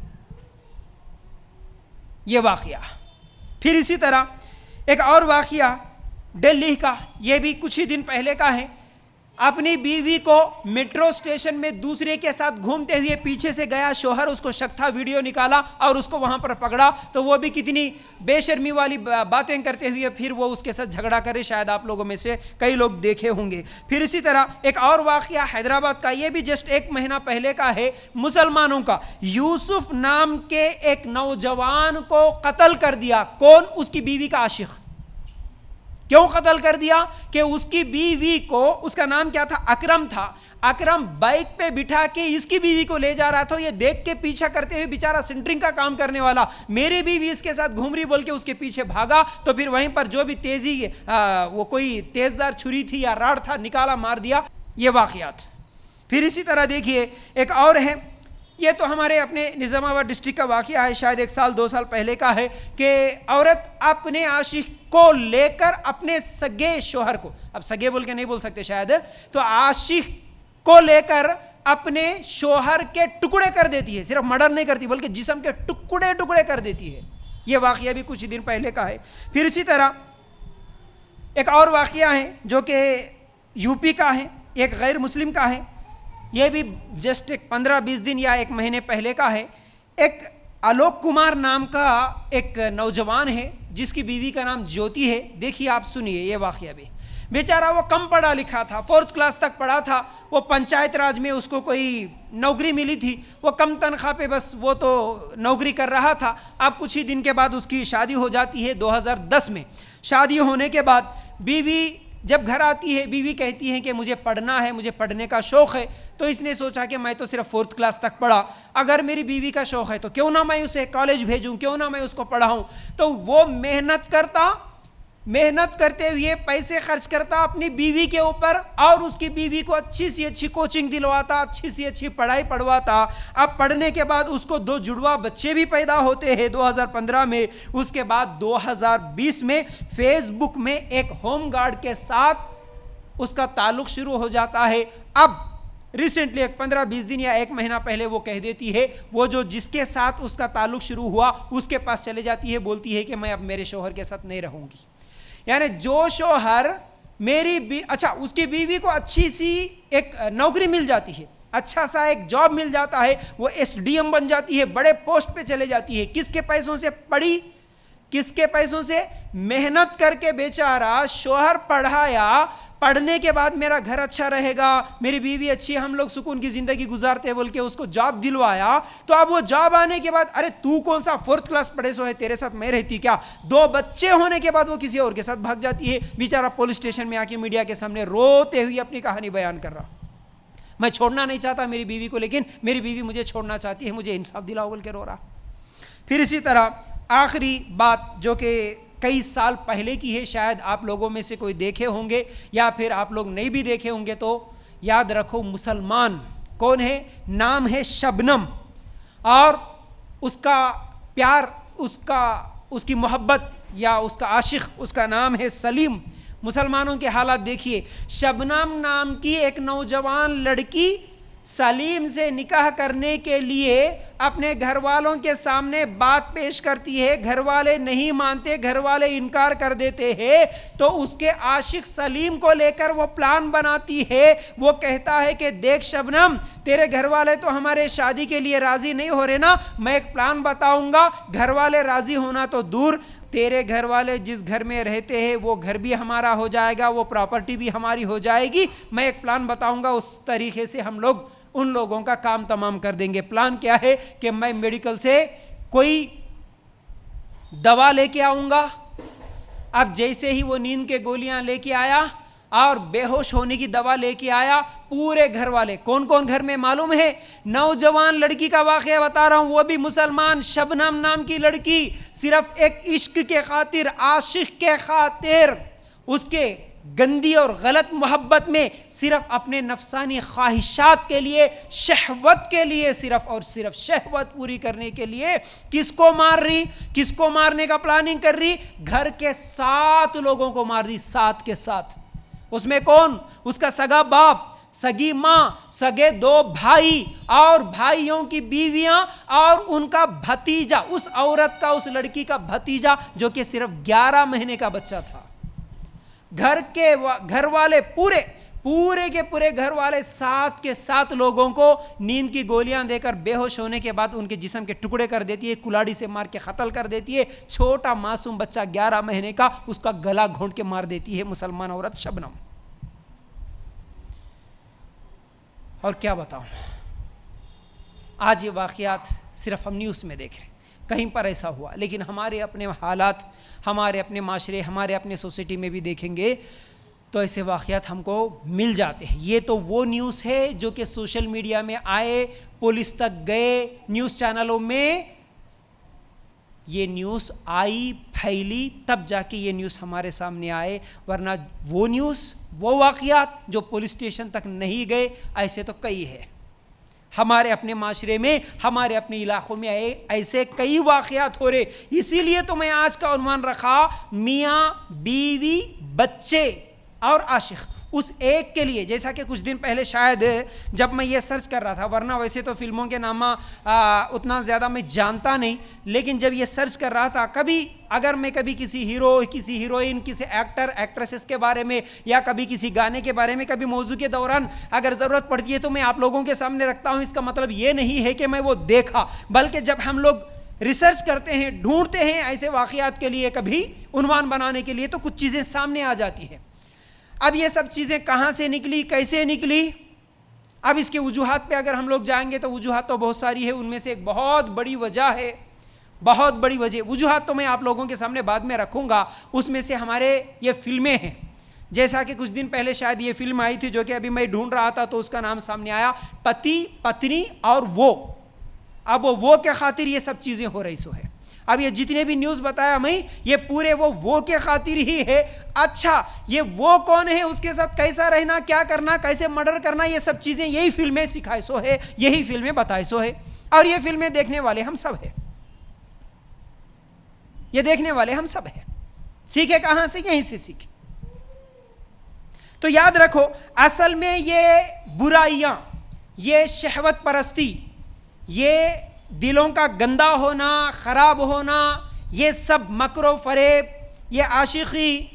یہ واقعہ۔ پھر اسی طرح ایک اور واقعہ دلی کا، یہ بھی کچھ ہی دن پہلے کا ہے، اپنی بیوی کو میٹرو اسٹیشن میں دوسرے کے ساتھ گھومتے ہوئے پیچھے سے گیا شوہر، اس کو شک تھا، ویڈیو نکالا اور اس کو وہاں پر پکڑا، تو وہ بھی کتنی بے شرمی والی باتیں کرتے ہوئے پھر وہ اس کے ساتھ جھگڑا کرے، شاید آپ لوگوں میں سے کئی لوگ دیکھے ہوں گے۔ پھر اسی طرح ایک اور واقعہ حیدرآباد کا، یہ بھی جسٹ 1 مہینہ پہلے کا ہے، مسلمانوں کا، یوسف نام کے ایک نوجوان کو قتل کر دیا۔ کون؟ اس کی بیوی کا عاشق۔ کیوں قتل کر دیا؟ کہ اس کی بیوی کو، اس کا نام کیا تھا؟ اکرم تھا، اکرم بائک پہ بٹھا کے اس کی بیوی کو لے جا رہا تھا، یہ دیکھ کے پیچھا کرتے ہوئے بیچارہ سینٹرنگ کا کام کرنے والا، میری بیوی اس کے ساتھ گھوم رہی بول کے اس کے پیچھے بھاگا، تو پھر وہیں پر جو بھی تیزی وہ کوئی تیزدار چھری تھی یا راڑ تھا نکالا، مار دیا۔ یہ واقعات۔ پھر اسی طرح دیکھیے ایک اور ہے، یہ تو ہمارے اپنے نظام آباد ڈسٹرکٹ کا واقعہ ہے، شاید 1 سال 2 سال پہلے کا ہے، کہ عورت اپنے عاشق کو لے کر اپنے سگے شوہر کو، اب سگے بول کے نہیں بول سکتے شاید، تو عاشق کو لے کر اپنے شوہر کے ٹکڑے کر دیتی ہے، صرف مرڈر نہیں کرتی بلکہ جسم کے ٹکڑے ٹکڑے کر دیتی ہے۔ یہ واقعہ بھی کچھ دن پہلے کا ہے۔ پھر اسی طرح ایک اور واقعہ ہے جو کہ یو پی کا ہے، ایک غیر مسلم کا ہے، یہ بھی جسٹ 15-20 دن یا 1 مہینے پہلے کا ہے۔ ایک آلوک کمار نام کا ایک نوجوان ہے جس کی بیوی کا نام جیوتی ہے۔ دیکھیے آپ سنیے یہ واقعہ بھی۔ بیچارہ وہ کم پڑھا لکھا تھا، 4th کلاس تک پڑھا تھا، وہ پنچایت راج میں اس کو کوئی نوکری ملی تھی، وہ کم تنخواہ پہ بس وہ تو نوکری کر رہا تھا۔ اب کچھ ہی دن کے بعد اس کی شادی ہو جاتی ہے 2010 میں۔ شادی ہونے کے بعد بیوی جب گھر آتی ہے، بیوی کہتی ہے کہ مجھے پڑھنا ہے، مجھے پڑھنے کا شوق ہے، تو اس نے سوچا کہ میں تو صرف 4th کلاس تک پڑھا، اگر میری بیوی کا شوق ہے تو کیوں نہ میں اسے کالج بھیجوں، کیوں نہ میں اس کو پڑھاؤں۔ تو وہ محنت کرتے ہوئے پیسے خرچ کرتا اپنی بیوی کے اوپر، اور اس کی بیوی کو اچھی سی اچھی کوچنگ دلواتا، اچھی سی اچھی پڑھائی پڑھواتا۔ اب پڑھنے کے بعد اس کو 2 جڑواں بچے بھی پیدا ہوتے ہیں 2015 میں۔ اس کے بعد 2020 میں فیس بک میں ایک ہوم گارڈ کے ساتھ اس کا تعلق شروع ہو جاتا ہے۔ اب ریسنٹلی 15-20 دن یا 1 مہینہ پہلے وہ کہہ دیتی ہے، وہ جو جس کے ساتھ اس کا تعلق شروع ہوا اس کے پاس چلے جاتی ہے، بولتی ہے کہ میں اب میرے شوہر کے ساتھ نہیں رہوں گی۔ یعنی جو شوہر اچھا اس کی بیوی کو اچھی سی ایک نوکری مل جاتی ہے، اچھا سا ایک جاب مل جاتا ہے، وہ SDM بن جاتی ہے، بڑے پوسٹ پہ چلے جاتی ہے، کس کے پیسوں سے پڑھی؟ کس کے پیسوں سے؟ محنت کر کے بیچارہ شوہر پڑھایا، پڑھنے کے بعد میرا گھر اچھا رہے گا، میری بیوی اچھی، ہم لوگ سکون کی زندگی گزارتے بول کے اس کو جاب دلوایا۔ تو اب وہ جاب آنے کے بعد، ارے تو کون سا 4th کلاس پڑھے سو ہے، تیرے ساتھ میں رہتی کیا؟ 2 بچے ہونے کے بعد وہ کسی اور کے ساتھ بھاگ جاتی ہے۔ بیچارہ پولیس اسٹیشن میں آ کے میڈیا کے سامنے روتے ہوئے اپنی کہانی بیان کر رہا، میں چھوڑنا نہیں چاہتا میری بیوی کو، لیکن میری بیوی مجھے چھوڑنا چاہتی ہے، مجھے انصاف دلاؤ بول کے رو رہا۔ پھر اسی طرح آخری بات جو کہ کئی سال پہلے کی ہے، شاید آپ لوگوں میں سے کوئی دیکھے ہوں گے یا پھر آپ لوگ نہیں بھی دیکھے ہوں گے، تو یاد رکھو مسلمان کون ہے؟ نام ہے شبنم، اور اس کا پیار، اس کی محبت یا اس کا عاشق، اس کا نام ہے سلیم۔ مسلمانوں کے حالات دیکھیے، شبنم نام کی ایک نوجوان لڑکی سلیم سے نکاح کرنے کے لیے اپنے گھر والوں کے سامنے بات پیش کرتی ہے، گھر والے نہیں مانتے، گھر والے انکار کر دیتے ہیں، تو اس کے عاشق سلیم کو لے کر وہ پلان بناتی ہے۔ وہ کہتا ہے کہ دیکھ شبنم، تیرے گھر والے تو ہمارے شادی کے لیے راضی نہیں ہو رہے نا، میں ایک پلان بتاؤں گا، گھر والے راضی ہونا تو دور، تیرے گھر والے جس گھر میں رہتے ہیں وہ گھر بھی ہمارا ہو جائے گا, وہ پراپرٹی بھی ہماری ہو جائے گی. میں ایک پلان بتاؤں گا, اس طریقے سے ہم لوگ ان لوگوں کا کام تمام کر دیں گے. پلان کیا ہے کہ میں میڈیکل سے کوئی دوا لے کے آؤں گا. اب جیسے ہی وہ نیند کے گولیاں لے کے آیا اور بے ہوش ہونے کی دوا لے کے آیا, پورے گھر والے, کون کون گھر میں معلوم ہے؟ نوجوان لڑکی کا واقعہ بتا رہا ہوں, وہ بھی مسلمان, شبنم نام کی لڑکی, صرف ایک عشق کے خاطر, عاشق کے خاطر, اس کے گندی اور غلط محبت میں صرف اپنے نفسانی خواہشات کے لیے, شہوت کے لیے, صرف اور صرف شہوت پوری کرنے کے لیے کس کو مار رہی, کس کو مارنے کا پلاننگ کر رہی؟ گھر کے 7 لوگوں کو مار دی, 7 کے 7. اس میں کون؟ اس کا سگا باپ, سگی ماں, سگے 2 بھائی اور بھائیوں کی بیویاں اور ان کا بھتیجا, اس عورت کا, اس لڑکی کا بھتیجا جو کہ صرف 11 مہینے کا بچہ تھا. گھر والے پورے کے پورے گھر والے 7 کے 7 لوگوں کو نیند کی گولیاں دے کر بے ہوش ہونے کے بعد ان کے جسم کے ٹکڑے کر دیتی ہے, کلاڑی سے مار کے قتل کر دیتی ہے. چھوٹا معصوم بچہ 11 مہینے کا, اس کا گلا گھونٹ کے مار دیتی ہے مسلمان عورت شبنم. اور کیا بتاؤں, آج یہ واقعات صرف ہم نیوز میں دیکھ رہے ہیں, کہیں پر ایسا ہوا, لیکن ہمارے اپنے حالات, ہمارے اپنے معاشرے, ہمارے اپنے سوسائٹی میں بھی دیکھیں گے تو ایسے واقعات ہم کو مل جاتے ہیں. یہ تو وہ نیوز ہے جو کہ سوشل میڈیا میں آئے, پولیس تک گئے, نیوز چینلوں میں یہ نیوز آئی, پھیلی, تب جا کے یہ نیوز ہمارے سامنے آئے. ورنہ وہ نیوز, وہ واقعات جو پولیس اسٹیشن تک نہیں گئے, ایسے تو کئی ہے ہمارے اپنے معاشرے میں, ہمارے اپنے علاقوں میں ایسے کئی واقعات ہو رہے. اسی لیے تو میں آج کا عنوان رکھا میاں بیوی بچے اور عاشق, اس ایک کے لیے. جیسا کہ کچھ دن پہلے شاید جب میں یہ سرچ کر رہا تھا, ورنہ ویسے تو فلموں کے نامہ اتنا زیادہ میں جانتا نہیں, لیکن جب یہ سرچ کر رہا تھا, اگر میں کبھی کسی ہیرو, کسی ہیروئن, کسی ایکٹر ایکٹریسز کے بارے میں یا کبھی کسی گانے کے بارے میں کبھی موضوع کے دوران اگر ضرورت پڑتی ہے تو میں آپ لوگوں کے سامنے رکھتا ہوں. اس کا مطلب یہ نہیں ہے کہ میں وہ دیکھا, بلکہ جب ہم لوگ ریسرچ کرتے ہیں, ڈھونڈتے ہیں ایسے واقعات کے لیے کبھی عنوان بنانے کے لیے, تو کچھ چیزیں سامنے آ جاتی ہیں. اب یہ سب چیزیں کہاں سے نکلی, کیسے نکلی؟ اب اس کے وجوہات پہ اگر ہم لوگ جائیں گے تو وجوہات تو بہت ساری ہے. ان میں سے ایک بہت بڑی وجہ ہے, بہت بڑی وجوہات تو میں آپ لوگوں کے سامنے بعد میں رکھوں گا. اس میں سے ہمارے یہ فلمیں ہیں. جیسا کہ کچھ دن پہلے شاید یہ فلم آئی تھی جو کہ ابھی میں ڈھونڈ رہا تھا تو اس کا نام سامنے آیا, پتی پتنی اور وہ. اب وہ کے خاطر یہ سب چیزیں ہو رہی سو ہے. اب یہ جتنے بھی نیوز بتایا میں, یہ پورے وہ کے خاطر ہی ہے. اچھا, یہ وہ کون ہے, اس کے ساتھ کیسا رہنا, کیا کرنا, کیسے مرڈر کرنا, یہ سب چیزیں یہی فلمیں سکھائے سو ہے, یہی فلمیں بتائے سو ہے. اور یہ فلمیں دیکھنے والے ہم سب ہیں, یہ دیکھنے والے ہم سب ہیں. سیکھے کہاں سے؟ یہیں سے سیکھے. تو یاد رکھو, اصل میں یہ برائیاں, یہ شہوت پرستی, یہ دلوں کا گندا ہونا, خراب ہونا, یہ سب مکر و فریب, یہ عاشقی,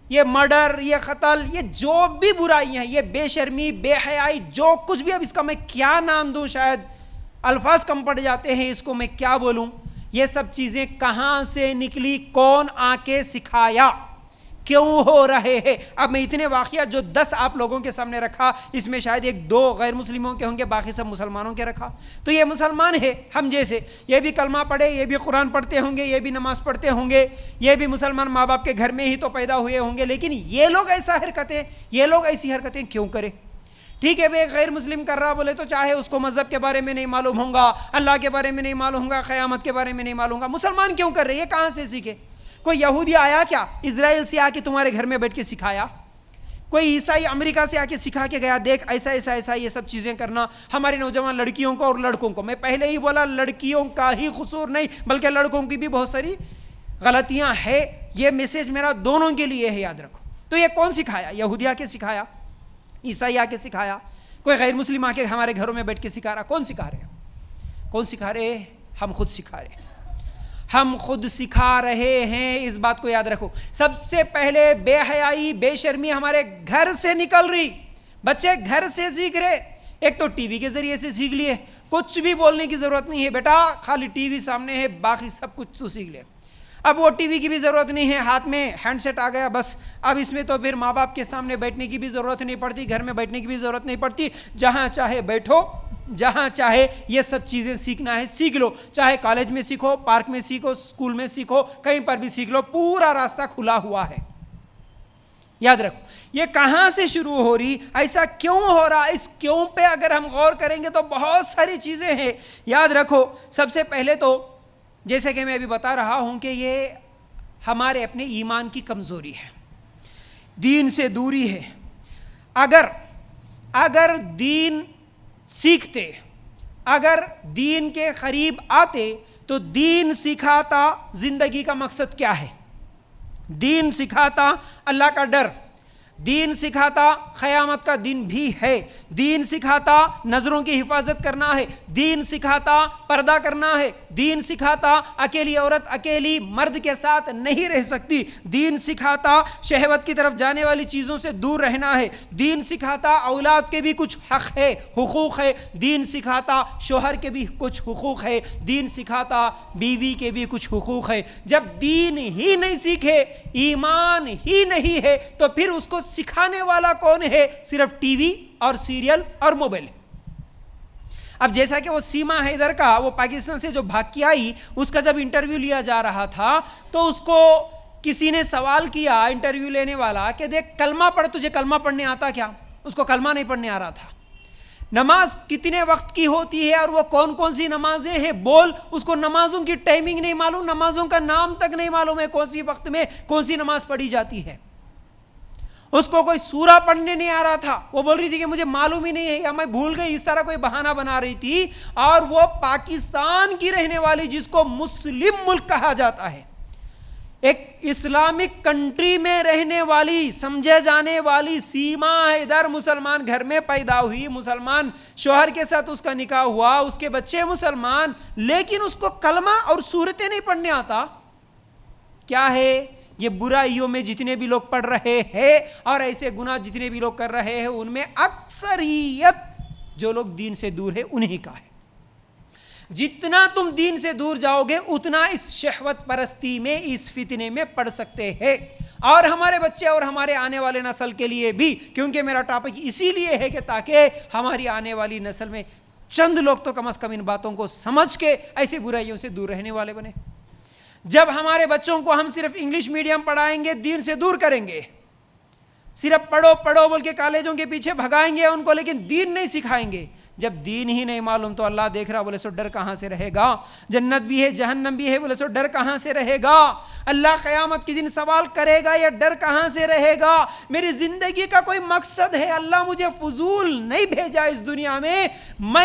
یہ مرڈر, یہ قتل, یہ جو بھی برائیاں ہیں, یہ بے شرمی, بے حیائی, جو کچھ بھی, اب اس کا میں کیا نام دوں, شاید الفاظ کم پڑ جاتے ہیں, اس کو میں کیا بولوں. یہ سب چیزیں کہاں سے نکلی, کون آ کے سکھایا, کیوں ہو رہے ہیں؟ اب میں اتنے واقعات جو 10 آپ لوگوں کے سامنے رکھا, اس میں شاید 1-2 غیر مسلموں کے ہوں گے, باقی سب مسلمانوں کے رکھا. تو یہ مسلمان ہے ہم جیسے, یہ بھی کلمہ پڑھے, یہ بھی قرآن پڑھتے ہوں گے, یہ بھی نماز پڑھتے ہوں گے, یہ بھی مسلمان ماں باپ کے گھر میں ہی تو پیدا ہوئے ہوں گے, لیکن یہ لوگ یہ لوگ ایسی حرکتیں کیوں کریں؟ ٹھیک ہے بھائی, غیر مسلم کر رہا بولے تو چاہے اس کو مذہب کے بارے میں نہیں معلوم ہوں گا, اللہ کے بارے میں نہیں معلوم ہوں گا, قیامت کے بارے میں نہیں معلوم ہوگا, مسلمان کیوں کر رہے ہیں؟ یہ کہاں سے سیکھے؟ کوئی یہودی آیا کیا اسرائیل سے آ کے تمہارے گھر میں بیٹھ کے سکھایا؟ کوئی عیسائی امریکہ سے آ کے سکھا کے گیا, دیکھ ایسا ایسا ایسا یہ سب چیزیں کرنا ہماری نوجوان لڑکیوں کو اور لڑکوں کو؟ میں پہلے ہی بولا, لڑکیوں کا ہی قصور نہیں بلکہ لڑکوں کی بھی بہت ساری غلطیاں ہیں. یہ میسج میرا دونوں کے لیے ہے, یاد رکھو. تو یہ کون سکھایا؟ یہودی آ کے سکھایا, عیسائی آ کے سکھایا, کوئی غیر مسلم آ کے ہمارے گھروں میں بیٹھ کے سکھا رہا؟ کون سکھا رہے ہیں؟ کون سکھا رہے ہیں؟ ہم خود سکھا رہے ہیں, ہم خود سکھا رہے ہیں. اس بات کو یاد رکھو. سب سے پہلے بے حیائی, بے شرمی ہمارے گھر سے نکل رہی. بچے گھر سے سیکھ رہے. ایک تو ٹی وی کے ذریعے سے سیکھ لیے, کچھ بھی بولنے کی ضرورت نہیں ہے بیٹا, خالی ٹی وی سامنے ہے, باقی سب کچھ تو سیکھ لے. اب وہ ٹی وی کی بھی ضرورت نہیں ہے، ہاتھ میں ہینڈ سیٹ آ گیا بس، اب اس میں تو پھر ماں باپ کے سامنے بیٹھنے کی بھی ضرورت نہیں پڑتی، گھر میں بیٹھنے کی بھی ضرورت نہیں پڑتی، جہاں چاہے بیٹھو، جہاں چاہے یہ سب چیزیں سیکھنا ہے سیکھ لو، چاہے کالج میں سیکھو، پارک میں سیکھو، اسکول میں سیکھو، کہیں پر بھی سیکھ لو، پورا راستہ کھلا ہوا ہے۔ یاد رکھو یہ کہاں سے شروع ہو رہی، ایسا کیوں ہو رہا، اس کیوں پہ اگر ہم غور کریں گے تو بہت ساری چیزیں ہیں۔ یاد رکھو سب سے پہلے تو جیسے کہ میں ابھی بتا رہا ہوں کہ یہ ہمارے اپنے ایمان کی کمزوری ہے، دین سے دوری ہے۔ اگر دین سیکھتے، اگر دین کے قریب آتے تو دین سکھاتا زندگی کا مقصد کیا ہے، دین سکھاتا اللہ کا ڈر، دین سکھاتا قیامت کا دن بھی ہے، دین سکھاتا نظروں کی حفاظت کرنا ہے، دین سکھاتا پردہ کرنا ہے، دین سکھاتا اکیلی عورت اکیلی مرد کے ساتھ نہیں رہ سکتی، دین سکھاتا شہوت کی طرف جانے والی چیزوں سے دور رہنا ہے، دین سکھاتا اولاد کے بھی کچھ حق ہے، حقوق ہے، دین سکھاتا شوہر کے بھی کچھ حقوق ہے، دین سکھاتا بیوی کے بھی کچھ حقوق ہے۔ جب دین ہی نہیں سیکھے، ایمان ہی نہیں ہے، تو پھر اس کو سکھانے والا کون ہے؟ صرف ٹی وی اور سیریل اور موبائل۔ اب جیسا کہ وہ سیما حیدر کا، وہ پاکستان سے جو بھاگ کے آئی، اس کا جب انٹرویو لیا جا رہا تھا تو اس کو کسی نے سوال کیا، انٹرویو لینے والا، کہ دیکھ کلمہ پڑھ، تجھے کلمہ پڑھنے آتا کیا؟ اس کو کلمہ نہیں پڑھنے آ رہا تھا۔ نماز کتنے وقت کی ہوتی ہے اور وہ کون کون سی نمازیں ہیں بول، اس کو نمازوں کی ٹائمنگ نہیں معلوم، نمازوں کا نام تک نہیں معلوم ہے، کون سی وقت میں کون سی نماز پڑھی جاتی ہے۔ اس کو کوئی سورہ پڑھنے نہیں آ رہا تھا، وہ بول رہی تھی کہ مجھے معلوم ہی نہیں ہے یا میں بھول گئی، اس طرح کوئی بہانہ بنا رہی تھی۔ اور وہ پاکستان کی رہنے والی، جس کو مسلم ملک کہا جاتا ہے، ایک اسلامک کنٹری میں رہنے والی سمجھے جانے والی سیما حیدر، مسلمان گھر میں پیدا ہوئی، مسلمان شوہر کے ساتھ اس کا نکاح ہوا، اس کے بچے مسلمان، لیکن اس کو کلمہ اور سورتیں نہیں پڑھنے آتا۔ کیا ہے یہ؟ برائیوں میں جتنے بھی لوگ پڑھ رہے ہیں اور ایسے گناہ جتنے بھی لوگ کر رہے ہیں، ان میں اکثریت جو لوگ دین سے دور ہے انہی کا ہے۔ جتنا تم دین سے دور جاؤ گے اتنا اس شہوت پرستی میں، اس فتنے میں پڑ سکتے ہیں۔ اور ہمارے بچے اور ہمارے آنے والے نسل کے لیے بھی، کیونکہ میرا ٹاپک اسی لیے ہے کہ تاکہ ہماری آنے والی نسل میں چند لوگ تو کم از کم ان باتوں کو سمجھ کے ایسی برائیوں سے دور رہنے والے بنے۔ جب ہمارے بچوں کو ہم صرف انگلش میڈیم پڑھائیں گے، دین سے دور کریں گے، صرف پڑھو پڑھو بول کے کالجوں کے پیچھے بھگائیں گے ان کو، لیکن دین نہیں سکھائیں گے، جب دین ہی نہیں معلوم تو اللہ دیکھ رہا بولے سو ڈر کہاں سے رہے گا؟ جنت بھی ہے جہنم بھی ہے بولے سو ڈر کہاں سے رہے گا؟ اللہ قیامت کے دن سوال کرے گا، یہ ڈر کہاں سے رہے گا؟ میری زندگی کا کوئی مقصد ہے، اللہ مجھے فضول نہیں بھیجا اس دنیا میں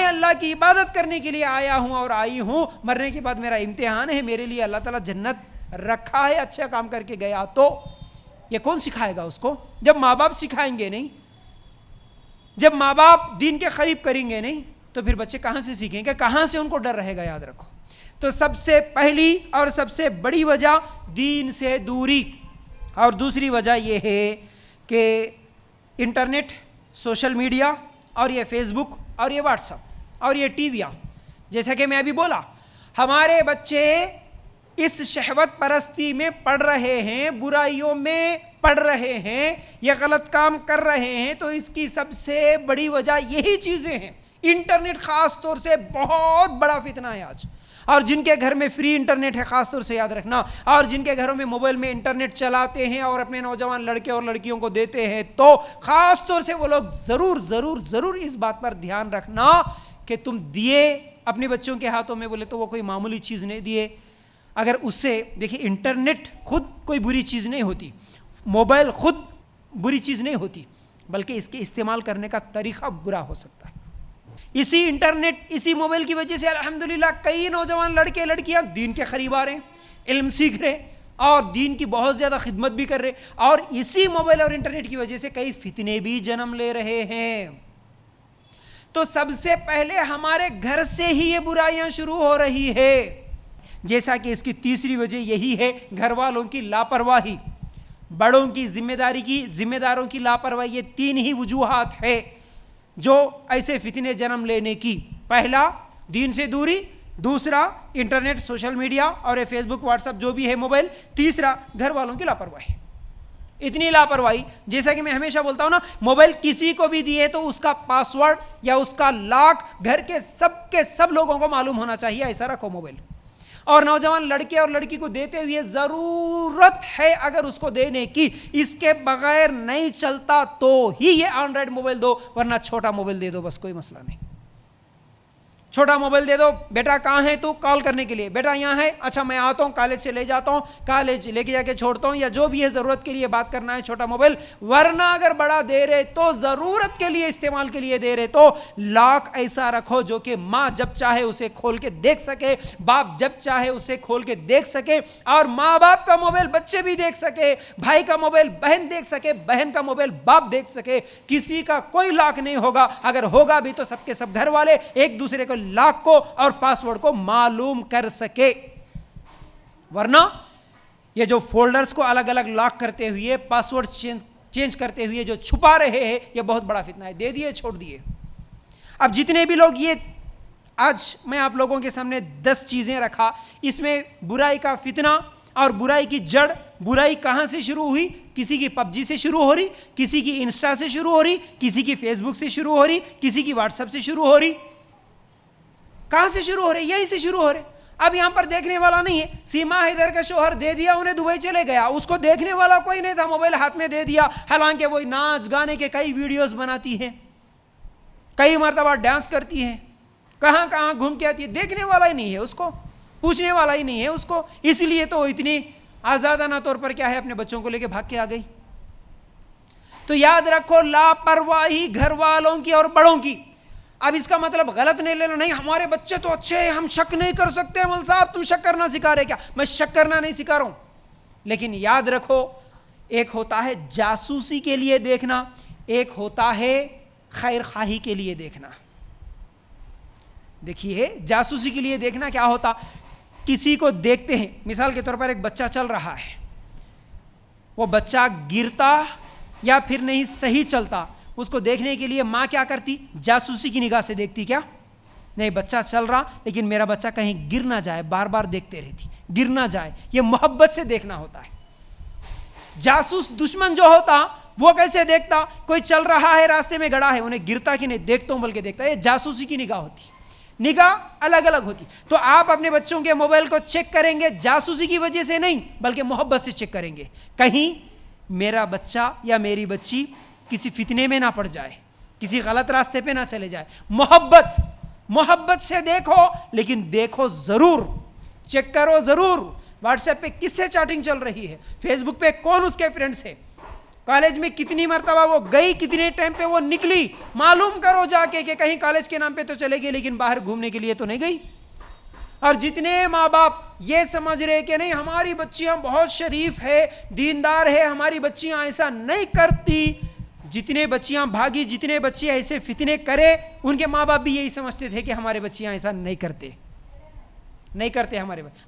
اللہ کی عبادت کرنے کے لیے آیا ہوں اور آئی ہوں، مرنے کے بعد میرا امتحان ہے، میرے لیے اللہ تعالیٰ جنت رکھا ہے، اچھا کام کر کے گیا تو یہ کون سکھائے گا اس کو؟ جب ماں باپ سکھائیں گے نہیں، جب ماں باپ دین کے قریب کریں گے نہیں، تو پھر بچے کہاں سے سیکھیں گے؟ کہاں سے ان کو ڈر رہے گا؟ یاد رکھو، تو سب سے پہلی اور سب سے بڑی وجہ دین سے دوری۔ اور دوسری وجہ یہ ہے کہ انٹرنیٹ، سوشل میڈیا اور یہ فیس بک اور یہ واٹس ایپ اور یہ ٹی ویاں، جیسا کہ میں ابھی بولا، ہمارے بچے اس شہوت پرستی میں پڑ رہے ہیں، برائیوں میں پڑھ رہے ہیں، یہ غلط کام کر رہے ہیں، تو اس کی سب سے بڑی وجہ یہی چیزیں ہیں۔ انٹرنیٹ خاص طور سے بہت بڑا فتنہ ہے آج، اور جن کے گھر میں فری انٹرنیٹ ہے خاص طور سے یاد رکھنا، اور جن کے گھروں میں موبائل میں انٹرنیٹ چلاتے ہیں اور اپنے نوجوان لڑکے اور لڑکیوں کو دیتے ہیں، تو خاص طور سے وہ لوگ ضرور ضرور ضرور اس بات پر دھیان رکھنا کہ تم دیے اپنے بچوں کے ہاتھوں میں، بولے تو وہ کوئی معمولی چیز نہیں دیے۔ اگر اس سے دیکھیں، انٹرنیٹ خود کوئی بری چیز نہیں ہوتی، موبائل خود بری چیز نہیں ہوتی، بلکہ اس کے استعمال کرنے کا طریقہ برا ہو سکتا ہے۔ اسی انٹرنیٹ، اسی موبائل کی وجہ سے الحمدللہ کئی نوجوان لڑکے لڑکیاں دین کے قریب آ رہے ہیں، علم سیکھ رہے اور دین کی بہت زیادہ خدمت بھی کر رہے، اور اسی موبائل اور انٹرنیٹ کی وجہ سے کئی فتنے بھی جنم لے رہے ہیں۔ تو سب سے پہلے ہمارے گھر سے ہی یہ برائیاں شروع ہو رہی ہے، جیسا کہ اس کی تیسری وجہ یہی ہے گھر والوں کی لاپرواہی، بڑوں کی ذمہ داروں کی لاپرواہی۔ یہ تین ہی وجوہات ہے جو ایسے فتنے جنم لینے کی۔ پہلا دین سے دوری، دوسرا انٹرنیٹ سوشل میڈیا اور یہ فیس بک واٹس ایپ جو بھی ہے موبائل. تیسرا گھر والوں کی لاپرواہی. اتنی لاپرواہی, جیسا کہ میں ہمیشہ بولتا ہوں نا, موبائل کسی کو بھی دیے تو اس کا پاسورڈ یا اس کا لاک گھر کے سب لوگوں کو معلوم ہونا چاہیے, ایسا رکھو موبائل. اور نوجوان لڑکے اور لڑکی کو دیتے ہوئے ضرورت ہے اگر اس کو دینے کی, اس کے بغیر نہیں چلتا تو ہی یہ اینڈرائڈ موبائل دو, ورنہ چھوٹا موبائل دے دو, بس کوئی مسئلہ نہیں. چھوٹا موبائل دے دو. بیٹا کہاں ہے تو کال کرنے کے لیے, بیٹا یہاں ہے, اچھا میں آتا ہوں, کالج سے لے جاتا ہوں, کالج لے کے جا کے چھوڑتا ہوں, یا جو بھی ہے ضرورت کے لیے بات کرنا ہے, چھوٹا موبائل. ورنہ اگر بڑا دے رہے تو ضرورت کے لیے استعمال کے لیے دے رہے تو لاک ایسا رکھو جو کہ ماں جب چاہے اسے کھول کے دیکھ سکے, باپ جب چاہے اسے کھول کے دیکھ سکے, اور ماں باپ کا موبائل بچے بھی دیکھ سکے, بھائی کا موبائل بہن دیکھ سکے, بہن کا موبائل باپ دیکھ سکے. کسی کا کوئی لاک نہیں ہوگا, اگر ہوگا بھی تو سب کے سب گھر والے ایک دوسرے کو لاک کو اور پاسورڈ کو معلوم کر سکے. ورنہ یہ جو فولڈرز کو الگ الگ لاک کرتے ہوئے, پاسورڈ چینج کرتے ہوئے جو چھپا رہے ہیں, یہ بہت بڑا فتنہ ہے. دے دیے, چھوڑ دیے. اب جتنے بھی لوگ, یہ آج میں آپ لوگوں کے سامنے 10 چیزیں رکھا, اس میں برائی کا فتنہ اور برائی کی جڑ. برائی کہاں سے شروع ہوئی؟ کسی کی پب جی سے شروع ہو رہی, کسی کی انسٹا سے شروع ہو رہی, کسی کی فیس بک سے شروع ہو رہی, کسی کی واٹس ایپ سے شروع ہو رہی. کہاں سے شروع ہو رہے؟ یہیں سے شروع ہو رہے. اب یہاں پر دیکھنے والا نہیں ہے. سیما حیدر کا شوہر دے دیا, انہیں دبئی چلے گیا, اس کو دیکھنے والا کوئی نہیں تھا, موبائل ہاتھ میں دے دیا, حالانکہ وہ ناچ گانے کے کئی ویڈیوز بناتی ہے, کئی مرتبہ ڈانس کرتی ہے, کہاں کہاں گھوم کے آتی ہے, دیکھنے والا ہی نہیں ہے اس کو, پوچھنے والا ہی نہیں ہے اس کو. اس لیے تو اتنی آزادانہ طور پر کیا ہے, اپنے بچوں کو لے کے بھاگ کے آ گئی. تو یاد رکھو, لاپرواہی گھر والوں کی اور بڑوں کی. اب اس کا مطلب غلط نہیں لینا, نہیں ہمارے بچے تو اچھے ہیں, ہم شک نہیں کر سکتے. مول صاحب تم شک کرنا سکھا رہے کیا؟ میں شک کرنا نہیں سکھا رہا ہوں, لیکن یاد رکھو, ایک ہوتا ہے جاسوسی کے لیے دیکھنا, ایک ہوتا ہے خیر خواہی کے لیے دیکھنا. دیکھیے, جاسوسی کے لیے دیکھنا کیا ہوتا, کسی کو دیکھتے ہیں, مثال کے طور پر ایک بچہ چل رہا ہے, وہ بچہ گرتا یا پھر نہیں صحیح چلتا, اس کو دیکھنے کے لیے ماں کیا کرتی؟ جاسوسی کی نگاہ سے دیکھتی. کیا نہیں, بچہ چل رہا لیکن میرا بچہ کہیں گر نہ جائے, بار بار دیکھتے رہتی, گر نہ جائے. یہ محبت سے دیکھنا ہوتا ہے. جاسوس دشمن جو ہوتا وہ کیسے دیکھتا؟ کوئی چل رہا ہے, راستے میں گڑا ہے, انہیں گرتا کہ نہیں دیکھتا ہوں بلکہ دیکھتا. یہ جاسوسی کی نگاہ ہوتی, نگاہ الگ الگ ہوتی. تو آپ اپنے بچوں کے موبائل کو چیک کریں گے جاسوسی کی وجہ سے نہیں, بلکہ محبت سے چیک کریں گے, کہیں میرا بچہ یا میری بچی کسی فتنے میں نہ پڑ جائے, کسی غلط راستے پہ نہ چلے جائے. محبت سے دیکھو, لیکن دیکھو ضرور, چیک کرو ضرور. واٹس ایپ پہ کس سے چیٹنگ چل رہی ہے, فیس بک پہ کون اس کے فرینڈس ہے, کالج میں کتنی مرتبہ وہ گئی, کتنے ٹائم پہ وہ نکلی, معلوم کرو جا کے کہ کہیں کالج کے نام پہ تو چلے گئی لیکن باہر گھومنے کے لیے تو نہیں گئی. اور جتنے ماں باپ یہ سمجھ رہے کہ نہیں ہماری بچیاں بہت شریف ہے, دیندار ہے, ہماری بچیاں ایسا نہیں کرتی, جتنے بچیاں بھاگی, جتنے بچے ایسے فتنے کرے, ان کے ماں باپ بھی یہی سمجھتے تھے کہ ہمارے بچیاں ایسا نہیں کرتے.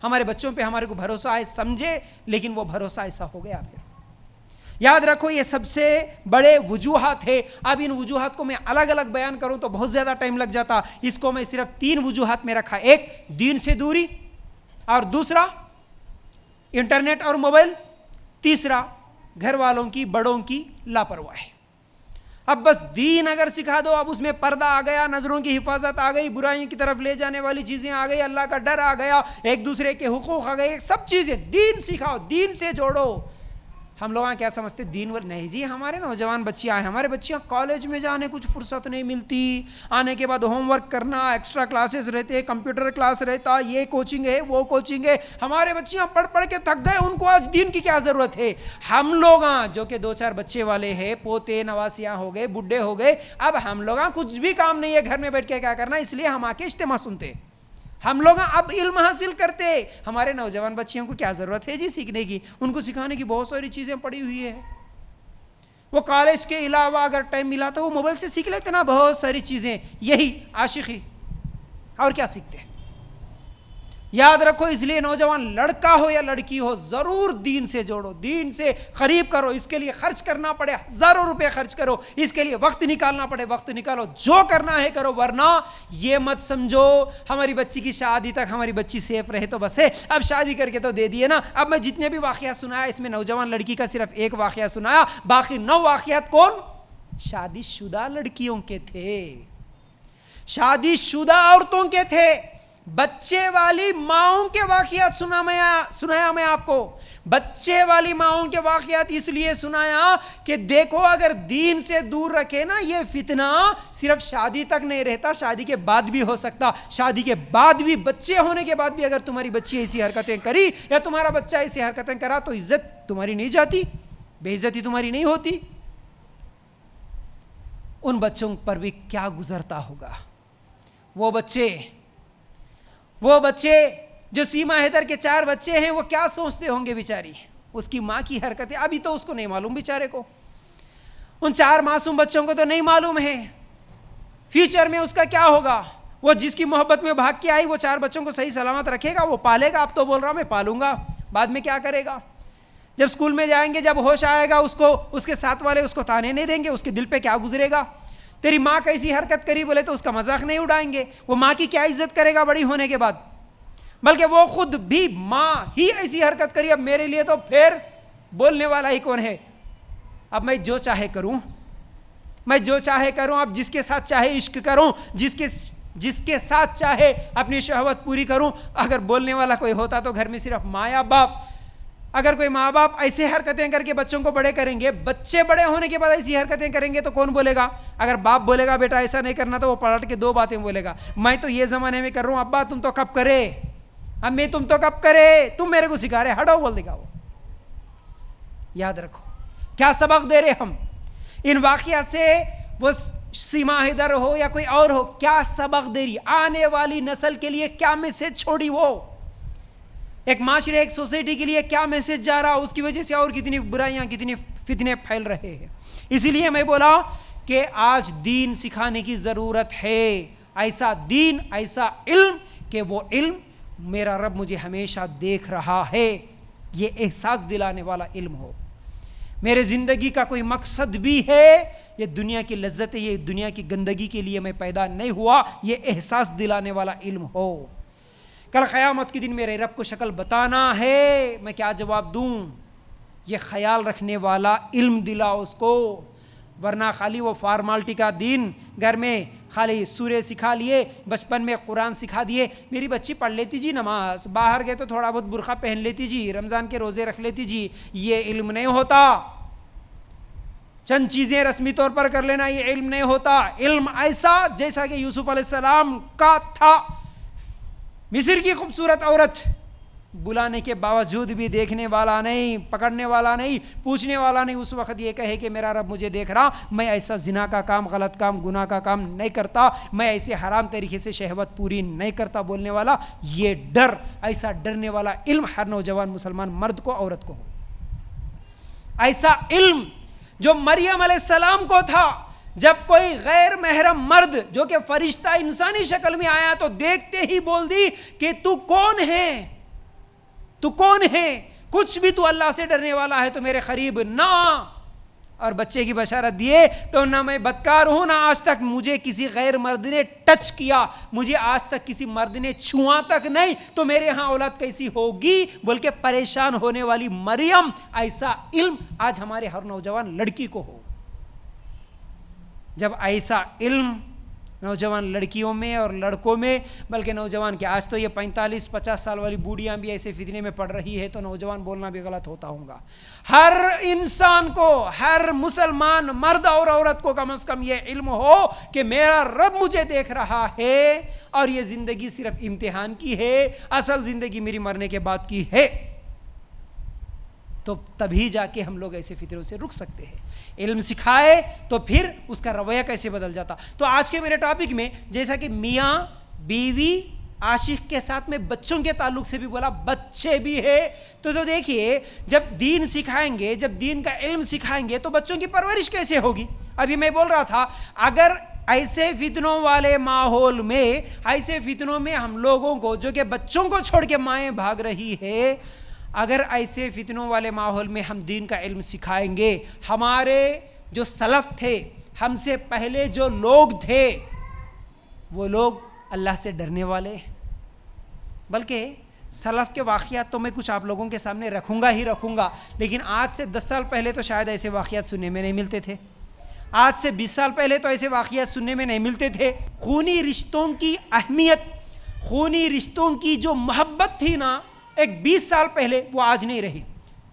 ہمارے بچوں پہ ہمارے کو بھروسہ ہے سمجھے, لیکن وہ بھروسہ ایسا ہو گیا. پھر یاد رکھو, یہ سب سے بڑے وجوہات ہے. اب ان وجوہات کو میں الگ الگ بیان کروں تو بہت زیادہ ٹائم لگ جاتا, اس کو میں صرف 3 وجوہات میں رکھا. ایک دین سے دوری, اور دوسرا انٹرنیٹ اور موبائل, تیسرا گھر والوں کی بڑوں کی لاپرواہی. اب بس دین اگر سکھا دو, اب اس میں پردہ آ گیا, نظروں کی حفاظت آ گئی, برائیوں کی طرف لے جانے والی چیزیں آ گئی, اللہ کا ڈر آ گیا, ایک دوسرے کے حقوق آ گئے, سب چیزیں دین سکھاؤ, دین سے جوڑو. ہم لوگ کیا سمجھتے دین نہیں جی, ہمارے نوجوان بچیاں ہیں, ہمارے بچیاں کالج میں جانے کچھ فرصت نہیں ملتی, آنے کے بعد ہوم ورک کرنا, ایکسٹرا کلاسز رہتے, کمپیوٹر کلاس رہتا, یہ کوچنگ ہے وہ کوچنگ ہے. ہمارے بچیاں پڑھ پڑھ کے تھک گئے, ان کو آج دین کی کیا ضرورت ہے. ہم لوگ جو کہ 2-4 بچے والے ہیں, پوتے نواسیاں ہو گئے, بڈھے ہو گئے, اب ہم لوگ کچھ بھی کام نہیں ہے گھر میں بیٹھ کے کیا کرنا, اس لیے ہم آ کے اجتماع سنتے, ہم لوگ اب علم حاصل کرتے. ہمارے نوجوان بچیوں کو کیا ضرورت ہے جی سیکھنے کی, ان کو سکھانے کی بہت ساری چیزیں پڑی ہوئی ہے. وہ کالج کے علاوہ اگر ٹائم ملا تو وہ موبائل سے سیکھ لیتے نا بہت ساری چیزیں, یہی عاشقی, اور کیا سیکھتے. یاد رکھو، اس لیے نوجوان لڑکا ہو یا لڑکی ہو ضرور دین سے جوڑو، دین سے قریب کرو، اس کے لیے خرچ کرنا پڑے ہزاروں روپے خرچ کرو، اس کے لیے وقت نکالنا پڑے وقت نکالو، جو کرنا ہے کرو، ورنہ یہ مت سمجھو ہماری بچی کی شادی تک ہماری بچی سیف رہے تو بس ہے، اب شادی کر کے تو دے دیے نا۔ اب میں جتنے بھی واقعات سنایا اس میں نوجوان لڑکی کا صرف ایک واقعہ سنایا، باقی 9 واقعات کون؟ شادی شدہ لڑکیوں کے تھے، شادی شدہ عورتوں کے تھے، بچے والی ماؤں کے واقعات سنایا میں آپ کو، بچے والی ماؤں کے واقعات اس لیے سنایا کہ دیکھو اگر دین سے دور رکھے نا یہ فتنہ صرف شادی تک نہیں رہتا، شادی کے بعد بھی ہو سکتا، شادی کے بعد بھی، بچے ہونے کے بعد بھی اگر تمہاری بچی ایسی حرکتیں کری یا تمہارا بچہ ایسی حرکتیں کرا تو عزت تمہاری نہیں جاتی، بے عزتی تمہاری نہیں ہوتی۔ ان بچوں پر بھی کیا گزرتا ہوگا، وہ بچے جو سیما حیدر کے 4 بچے ہیں وہ کیا سوچتے ہوں گے بیچاری، اس کی ماں کی حرکتیں ابھی تو اس کو نہیں معلوم بیچارے کو، ان 4 معصوم بچوں کو تو نہیں معلوم ہے فیوچر میں اس کا کیا ہوگا۔ وہ جس کی محبت میں بھاگ کے آئی وہ 4 بچوں کو صحیح سلامت رکھے گا، وہ پالے گا، اب تو بول رہا میں پالوں گا، بعد میں کیا کرے گا؟ جب اسکول میں جائیں گے، جب ہوش آئے گا اس کو، اس کے ساتھ والے اس کو تانے نہیں دیں گے، اس کے دل پہ کیا گزرے گا؟ تیری ماں کیسی حرکت کری بولے تو اس کا مذاق نہیں اڑائیں گے، وہ ماں کی کیا عزت کرے گا بڑی ہونے کے بعد؟ بلکہ وہ خود بھی ماں ہی ایسی حرکت کری، اب میرے لیے تو پھر بولنے والا ہی کون ہے؟ اب میں جو چاہے کروں، اب جس کے ساتھ چاہے عشق کروں، جس کے ساتھ چاہے اپنی شہوت پوری کروں، اگر بولنے والا کوئی ہوتا تو گھر میں صرف ماں یا باپ۔ اگر کوئی ماں باپ ایسے حرکتیں کر کے بچوں کو بڑے کریں گے، بچے بڑے ہونے کے بعد ایسی حرکتیں کریں گے تو کون بولے گا؟ اگر باپ بولے گا بیٹا ایسا نہیں کرنا تو وہ پلٹ کے 2 باتیں بولے گا، میں تو یہ زمانے میں کر رہا ہوں، ابا تم تو کب کرے، امی تم تو کب کرے، تم میرے کو سکھا رہے، ہٹو بول دے گا وہ۔ یاد رکھو کیا سبق دے رہے ہم ان واقعات سے، وہ سیما حیدر ہو یا کوئی اور ہو، کیا سبق دے رہی، آنے والی نسل کے لیے کیا میسج چھوڑی، وہ ایک معاشرے ایک سوسائٹی کے لیے کیا میسج جا رہا، اس کی وجہ سے اور کتنی برائیاں کتنی فتنے پھیل رہے ہیں۔ اسی لیے میں بولا کہ آج دین سکھانے کی ضرورت ہے، ایسا دین، ایسا علم کہ وہ علم میرا رب مجھے ہمیشہ دیکھ رہا ہے، یہ احساس دلانے والا علم ہو، میرے زندگی کا کوئی مقصد بھی ہے، یہ دنیا کی لذت ہے، یہ دنیا کی گندگی کے لیے میں پیدا نہیں ہوا، یہ احساس دلانے والا علم ہو۔ کل قیامت کے دن میرے رب کو شکل بتانا ہے، میں کیا جواب دوں؟ یہ خیال رکھنے والا علم دلاؤ اس کو، ورنہ خالی وہ فارمالٹی کا دین، گھر میں خالی سورے سکھا لیے، بچپن میں قرآن سکھا دیے، میری بچی پڑھ لیتی جی نماز، باہر گئے تو تھوڑا بہت برقع پہن لیتی جی، رمضان کے روزے رکھ لیتی جی، یہ علم نہیں ہوتا۔ چند چیزیں رسمی طور پر کر لینا یہ علم نہیں ہوتا، علم ایسا جیسا کہ یوسف علیہ السلام کا تھا، مصر کی خوبصورت عورت بلانے کے باوجود بھی دیکھنے والا نہیں، پکڑنے والا نہیں، پوچھنے والا نہیں، اس وقت یہ کہے کہ میرا رب مجھے دیکھ رہا، میں ایسا زنا کا کام، غلط کام، گناہ کا کام نہیں کرتا، میں ایسے حرام طریقے سے شہوت پوری نہیں کرتا، بولنے والا یہ ڈر، ایسا ڈرنے والا علم ہر نوجوان مسلمان مرد کو، عورت کو ہو۔ ایسا علم جو مریم علیہ السلام کو تھا، جب کوئی غیر محرم مرد جو کہ فرشتہ انسانی شکل میں آیا تو دیکھتے ہی بول دی کہ تو کون ہے، تو کون ہے، کچھ بھی تو اللہ سے ڈرنے والا ہے تو میرے قریب نہ، اور بچے کی بشارت دیے تو نہ میں بدکار ہوں، نہ آج تک مجھے کسی غیر مرد نے ٹچ کیا، مجھے آج تک کسی مرد نے چھوا تک نہیں، تو میرے ہاں اولاد کیسی ہوگی، بول کے پریشان ہونے والی مریم، ایسا علم آج ہمارے ہر نوجوان لڑکی کو ہو۔ جب ایسا علم نوجوان لڑکیوں میں اور لڑکوں میں، بلکہ نوجوان کے آج تو یہ 45-50 سال والی بوڑھیاں بھی ایسے فتنے میں پڑ رہی ہے تو نوجوان بولنا بھی غلط ہوتا ہوگا۔ ہر انسان کو، ہر مسلمان مرد اور عورت کو کم از کم یہ علم ہو کہ میرا رب مجھے دیکھ رہا ہے اور یہ زندگی صرف امتحان کی ہے، اصل زندگی میری مرنے کے بعد کی ہے، تو تبھی جا کے ہم لوگ ایسے فطروں سے رک سکتے ہیں۔ علم سکھائے تو پھر اس کا رویہ کیسے بدل جاتا۔ تو آج کے میرے ٹاپک میں جیسا کہ میاں بیوی عاشق کے ساتھ میں بچوں کے تعلق سے بھی بولا، بچے بھی ہے، تو دیکھیے جب دین سکھائیں گے، جب دین کا علم سکھائیں گے تو بچوں کی پرورش کیسے ہوگی۔ ابھی میں بول رہا تھا اگر ایسے فتنوں والے ماحول میں، ایسے فتنوں میں ہم لوگوں کو، جو کہ بچوں کو چھوڑ کے مائیں بھاگ رہی ہے، اگر ایسے فتنوں والے ماحول میں ہم دین کا علم سکھائیں گے، ہمارے جو سلف تھے، ہم سے پہلے جو لوگ تھے، وہ لوگ اللہ سے ڈرنے والے، بلکہ سلف کے واقعات تو میں کچھ آپ لوگوں کے سامنے رکھوں گا، لیکن آج سے 10 سال پہلے تو شاید ایسے واقعات سننے میں نہیں ملتے تھے، آج سے 20 سال پہلے تو ایسے واقعات سننے میں نہیں ملتے تھے۔ خونی رشتوں کی اہمیت، خونی رشتوں کی جو محبت تھی نا ایک 20 سال پہلے، وہ آج نہیں رہی،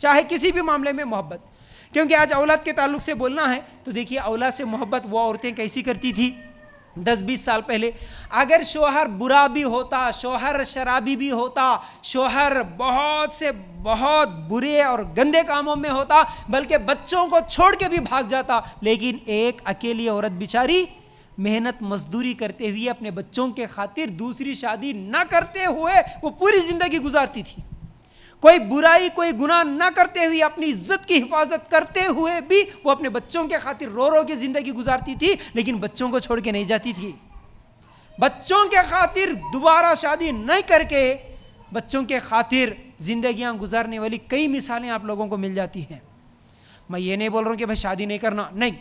چاہے کسی بھی معاملے میں محبت، کیونکہ آج اولاد کے تعلق سے بولنا ہے تو دیکھیے اولاد سے محبت وہ عورتیں کیسی کرتی تھی 10-20 سال پہلے۔ اگر شوہر برا بھی ہوتا، شوہر شرابی بھی ہوتا، شوہر بہت برے اور گندے کاموں میں ہوتا، بلکہ بچوں کو چھوڑ کے بھی بھاگ جاتا، لیکن ایک اکیلی عورت بیچاری محنت مزدوری کرتے ہوئے اپنے بچوں کے خاطر دوسری شادی نہ کرتے ہوئے وہ پوری زندگی گزارتی تھی، کوئی برائی کوئی گناہ نہ کرتے ہوئے، اپنی عزت کی حفاظت کرتے ہوئے بھی وہ اپنے بچوں کے خاطر رو رو کے زندگی گزارتی تھی، لیکن بچوں کو چھوڑ کے نہیں جاتی تھی۔ بچوں کے خاطر دوبارہ شادی نہیں کر کے بچوں کے خاطر زندگیاں گزارنے والی کئی مثالیں آپ لوگوں کو مل جاتی ہیں۔ میں یہ نہیں بول رہا ہوں کہ بھائی شادی نہیں کرنا، نہیں،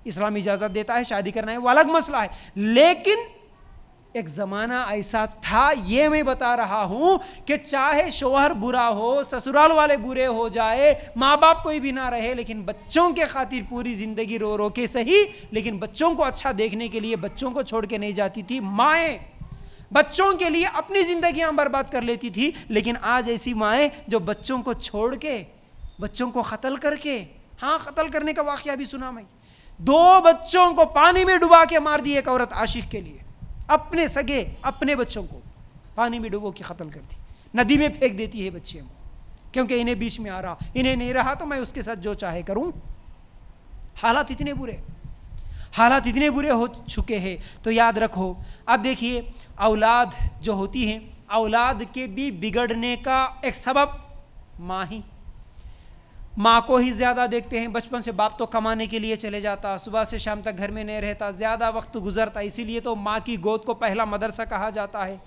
اسلام اجازت دیتا ہے، شادی کرنا ہے وہ الگ مسئلہ ہے، لیکن ایک زمانہ ایسا تھا، یہ میں بتا رہا ہوں کہ چاہے شوہر برا ہو، سسرال والے برے ہو جائے، ماں باپ کوئی بھی نہ رہے، لیکن بچوں کے خاطر پوری زندگی رو رو کے صحیح، لیکن بچوں کو اچھا دیکھنے کے لیے بچوں کو چھوڑ کے نہیں جاتی تھی مائیں، بچوں کے لیے اپنی زندگیاں برباد کر لیتی تھی۔ لیکن آج ایسی مائیں جو بچوں کو چھوڑ کے، بچوں کو قتل کر کے، ہاں قتل کرنے کا واقعہ بھی سنا میں، 2 بچوں کو پانی میں ڈبا کے مار دی ایک عورت عاشق کے لیے، اپنے سگے اپنے بچوں کو پانی میں ڈبو کے قتل کرتی، ندی میں پھینک دیتی ہے بچے کو، کیونکہ انہیں بیچ میں آ رہا، انہیں نہیں رہا تو میں اس کے ساتھ جو چاہے کروں۔ حالات اتنے برے ہو چکے ہیں۔ تو یاد رکھو، اب دیکھیے اولاد جو ہوتی ہیں، اولاد کے بھی بگڑنے کا ایک سبب ماں کو ہی زیادہ دیکھتے ہیں، بچپن سے باپ تو کمانے کے لیے چلے جاتا، صبح سے شام تک گھر میں نہیں رہتا، زیادہ وقت گزرتا، اسی لیے تو ماں کی گود کو پہلا مدرسہ کہا جاتا ہے۔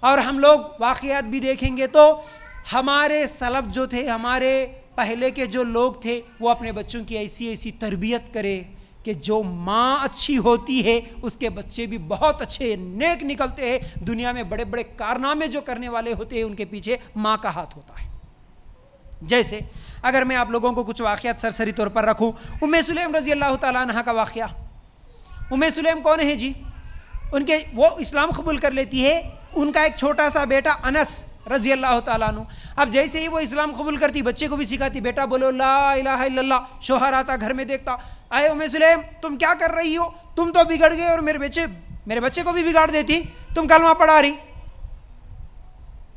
اور ہم لوگ واقعات بھی دیکھیں گے تو ہمارے سلف جو تھے، ہمارے پہلے کے جو لوگ تھے، وہ اپنے بچوں کی ایسی تربیت کرے کہ جو ماں اچھی ہوتی ہے اس کے بچے بھی بہت اچھے نیک نکلتے ہیں، دنیا میں بڑے بڑے کارنامے جو کرنے والے ہوتے ہیں ان کے پیچھے ماں کا ہاتھ ہوتا ہے۔ جیسے اگر میں آپ لوگوں کو کچھ واقعات سرسری طور پر رکھوں، ام سلیم رضی اللہ تعالیٰ عنہ کا واقعہ۔ ام سلیم کون ہے جی؟ وہ اسلام قبول کر لیتی ہے، ان کا ایک چھوٹا سا بیٹا انس رضی اللہ تعالیٰ عنہ، اب جیسے ہی وہ اسلام قبول کرتی، بچے کو بھی سکھاتی، بیٹا بولو لا الہ الا اللہ، شوہر آتا گھر میں دیکھتا، اے ام سلیم تم کیا کر رہی ہو، تم تو بگڑ گئے اور میرے بچے کو بھی بگاڑ دیتی، تم کلمہ پڑھا رہی۔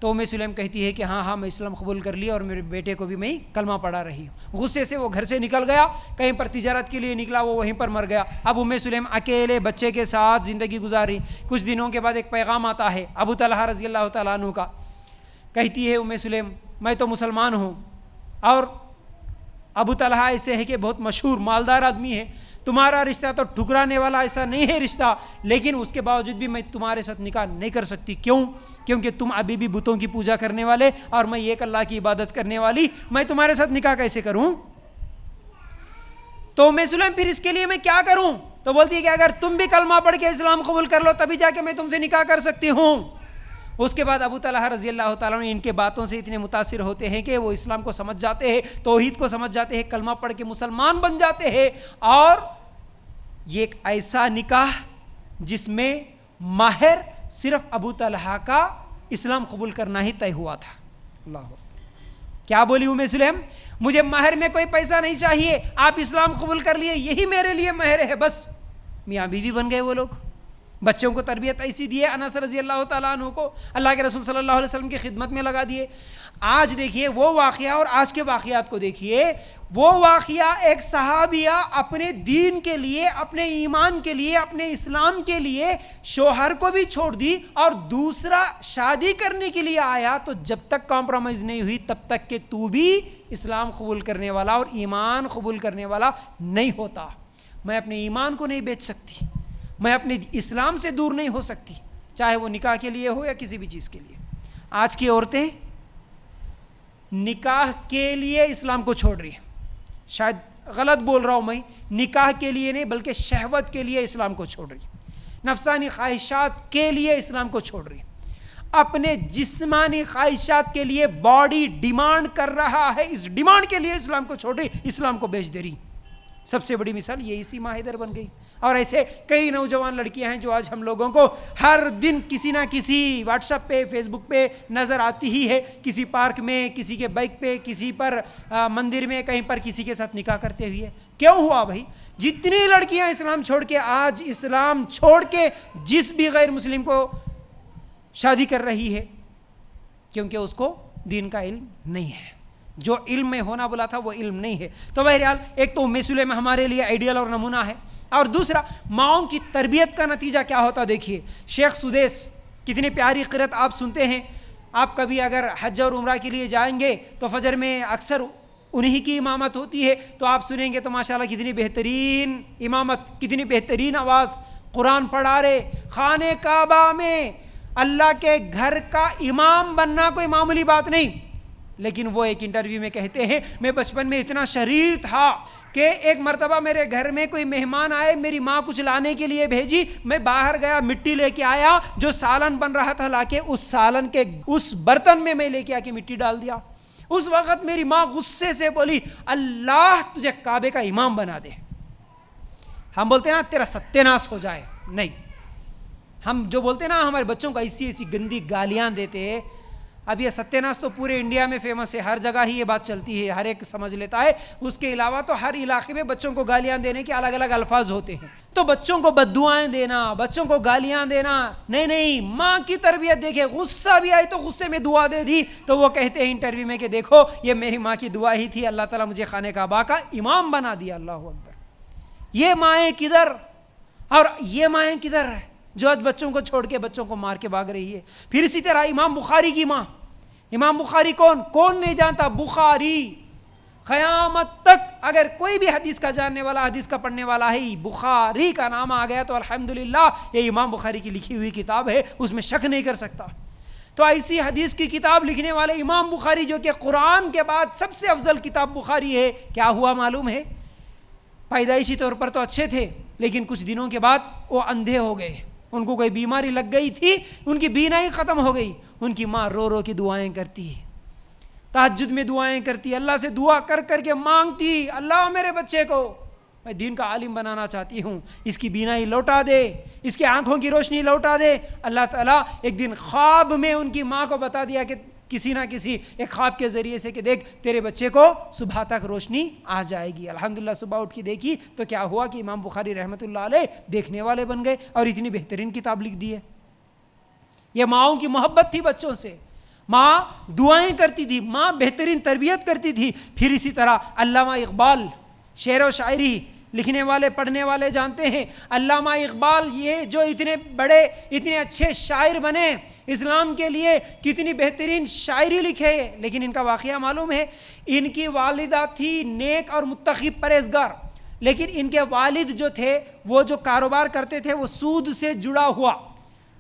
تو ام سلیم کہتی ہے کہ ہاں میں اسلام قبول کر لیا اور میرے بیٹے کو بھی میں کلمہ پڑھا رہی ہوں۔ غصے سے وہ گھر سے نکل گیا، کہیں پر تجارت کے لیے نکلا، وہ وہیں پر مر گیا۔ اب ام سلیم اکیلے بچے کے ساتھ زندگی گزاری۔ کچھ دنوں کے بعد ایک پیغام آتا ہے ابو طلحہ رضی اللہ تعالیٰ عنہ کا، کہتی ہے ام سلیم میں تو مسلمان ہوں، اور ابو طلحہ ایسے ہے کہ بہت مشہور مالدار آدمی ہے، تمہارا رشتہ تو ٹھکرانے والا ایسا نہیں ہے رشتہ، لیکن اس کے باوجود بھی میں تمہارے ساتھ نکاح نہیں کر سکتی۔ کیوں؟ کیونکہ تم ابھی بھی بتوں کی پوجا کرنے والے اور میں ایک اللہ کی عبادت کرنے والی، میں تمہارے ساتھ نکاح کیسے کروں؟ تو ام سلیم پھر اس کے لیے میں کیا کروں؟ تو بولتی ہے کہ اگر تم بھی کلمہ پڑھ کے اسلام قبول کر لو تبھی جا کے میں تم سے نکاح کر سکتی ہوں۔ اس کے بعد ابو طلحہ رضی اللہ تعالیٰ عنہ ان کے باتوں سے اتنے متاثر ہوتے ہیں کہ وہ اسلام کو سمجھ جاتے ہیں، توحید کو سمجھ جاتے ہیں، کلمہ پڑھ کے مسلمان بن جاتے ہیں، اور یہ ایک ایسا نکاح جس میں مہر صرف ابو طلحہ کا اسلام قبول کرنا ہی طے ہوا تھا۔ اللہ کیا بولی ام سلیم؟ مجھے مہر میں کوئی پیسہ نہیں چاہیے، آپ اسلام قبول کر لیے یہی میرے لیے مہر ہے، بس۔ میاں بیوی بن گئے وہ لوگ، بچوں کو تربیت ایسی دی ہے، انس رضی اللہ تعالیٰ عنہ کو اللہ کے رسول صلی اللہ علیہ وسلم کی خدمت میں لگا دیے۔ آج دیکھیے وہ واقعہ اور آج کے واقعات کو دیکھیے، وہ واقعہ ایک صحابیہ اپنے دین کے لیے، اپنے ایمان کے لیے، اپنے اسلام کے لیے شوہر کو بھی چھوڑ دی اور دوسرا شادی کرنے کے لیے آیا، تو جب تک کمپرومائز نہیں ہوئی تب تک کہ تو بھی اسلام قبول کرنے والا اور ایمان قبول کرنے والا نہیں ہوتا۔ میں اپنے ایمان کو نہیں بیچ سکتی، میں اپنے اسلام سے دور نہیں ہو سکتی، چاہے وہ نکاح کے لیے ہو یا کسی بھی چیز کے لیے۔ آج کی عورتیں نکاح کے لیے اسلام کو چھوڑ رہی ہیں، شاید غلط بول رہا ہوں میں، نکاح کے لیے نہیں بلکہ شہوت کے لیے اسلام کو چھوڑ رہی ہیں، نفسانی خواہشات کے لیے اسلام کو چھوڑ رہی ہیں، اپنے جسمانی خواہشات کے لیے باڈی ڈیمانڈ کر رہا ہے، اس ڈیمانڈ کے لیے اسلام کو چھوڑ رہی، اسلام کو بیچ دے رہی۔ سب سے بڑی مثال یہ اسی ماہ حیدر بن گئی، اور ایسے کئی نوجوان لڑکیاں ہیں جو آج ہم لوگوں کو ہر دن کسی نہ کسی واٹس ایپ پہ، فیس بک پہ نظر آتی ہی ہے، کسی پارک میں، کسی کے بائک پہ، کسی پر مندر میں، کہیں پر کسی کے ساتھ نکاح کرتے ہوئے۔ کیوں ہوا بھائی؟ جتنی لڑکیاں اسلام چھوڑ کے آج اسلام چھوڑ کے جس بھی غیر مسلم کو شادی کر رہی ہے، کیونکہ اس کو دین کا علم نہیں ہے، جو علم میں ہونا بولا تھا وہ علم نہیں ہے۔ تو بہرحال ایک تو ام سلیم ہمارے لیے آئیڈیل اور نمونہ ہے، اور دوسرا ماؤں کی تربیت کا نتیجہ کیا ہوتا دیکھیے۔ شیخ سدیس کتنی پیاری قرأت آپ سنتے ہیں، آپ کبھی اگر حج اور عمرہ کے لیے جائیں گے تو فجر میں اکثر انہی کی امامت ہوتی ہے، تو آپ سنیں گے تو ماشاءاللہ کتنی بہترین امامت، کتنی بہترین آواز، قرآن پڑھا رہے۔ خانہ کعبہ میں اللہ کے گھر کا امام بننا کوئی معمولی بات نہیں، لیکن وہ ایک انٹرویو میں کہتے ہیں میں بچپن میں اتنا شریر تھا کہ ایک مرتبہ میرے گھر میں کوئی مہمان آئے، میری ماں کچھ لانے کے لیے بھیجی، میں باہر گیا مٹی لے کے آیا، جو سالن بن رہا تھا لا کے اس سالن کے اس برتن میں لے کے آ کے مٹی ڈال دیا۔ اس وقت میری ماں غصے سے بولی اللہ تجھے کعبے کا امام بنا دے۔ ہم بولتے ہیں نا تیرا ستیہ ناش ہو جائے، نہیں، ہم جو بولتے ہیں نا ہمارے بچوں کو ایسی ایسی گندی گالیاں دیتے ہیں۔ اب یہ ستیہ ناش تو پورے انڈیا میں فیمس ہے، ہر جگہ ہی یہ بات چلتی ہے، ہر ایک سمجھ لیتا ہے۔ اس کے علاوہ تو ہر علاقے میں بچوں کو گالیاں دینے کے الگ الگ الفاظ ہوتے ہیں، تو بچوں کو بد دعائیں دینا، بچوں کو گالیاں دینا، نہیں، ماں کی تربیت دیکھے، غصہ بھی آئی تو غصے میں دعا دے دی، تو وہ کہتے ہیں انٹرویو میں کہ دیکھو یہ میری ماں کی دعا ہی تھی، اللہ تعالیٰ مجھے خانہ کعبہ کا امام بنا دیا۔ اللہ اکبر۔ یہ مائیں کدھر اور یہ مائیں کدھر ہے جو آج بچوں کو چھوڑ کے بچوں کو مار کے بھاگ رہی ہے؟ پھر اسی طرح امام بخاری کی ماں، امام بخاری کون نہیں جانتا؟ بخاری، قیامت تک اگر کوئی بھی حدیث کا جاننے والا، حدیث کا پڑھنے والا ہے، بخاری کا نام آ گیا تو الحمدللہ یہ امام بخاری کی لکھی ہوئی کتاب ہے، اس میں شک نہیں کر سکتا۔ تو ایسی حدیث کی کتاب لکھنے والے امام بخاری، جو کہ قرآن کے بعد سب سے افضل کتاب بخاری ہے، کیا ہوا معلوم ہے؟ پیدائشی طور پر تو اچھے تھے، لیکن کچھ دنوں کے بعد وہ اندھے ہو گئے، ان کو کوئی بیماری لگ گئی تھی، ان کی بینائی ختم ہو گئی۔ ان کی ماں رو رو کے دعائیں کرتی، تہجد میں دعائیں کرتی، اللہ سے دعا کر کر کے مانگتی، اللہ میرے بچے کو میں دین کا عالم بنانا چاہتی ہوں، اس کی بینائی لوٹا دے، اس کی آنکھوں کی روشنی لوٹا دے۔ اللہ تعالیٰ ایک دن خواب میں ان کی ماں کو بتا دیا کہ کسی نہ کسی ایک خواب کے ذریعے سے کہ دیکھ تیرے بچے کو صبح تک روشنی آ جائے گی۔ الحمدللہ صبح اٹھ کے دیکھی تو کیا ہوا کہ امام بخاری رحمۃ اللہ علیہ دیکھنے والے بن گئے اور اتنی بہترین کتاب لکھ دی ہے۔ یہ ماؤں کی محبت تھی بچوں سے، ماں دعائیں کرتی تھی، ماں بہترین تربیت کرتی تھی۔ پھر اسی طرح علامہ اقبال، شعر و شاعری لکھنے والے پڑھنے والے جانتے ہیں، علامہ اقبال یہ جو اتنے بڑے اتنے اچھے شاعر بنے، اسلام کے لیے کتنی بہترین شاعری لکھے، لیکن ان کا واقعہ معلوم ہے، ان کی والدہ تھی نیک اور متقی پرہیزگار، لیکن ان کے والد جو تھے وہ جو کاروبار کرتے تھے وہ سود سے جڑا ہوا۔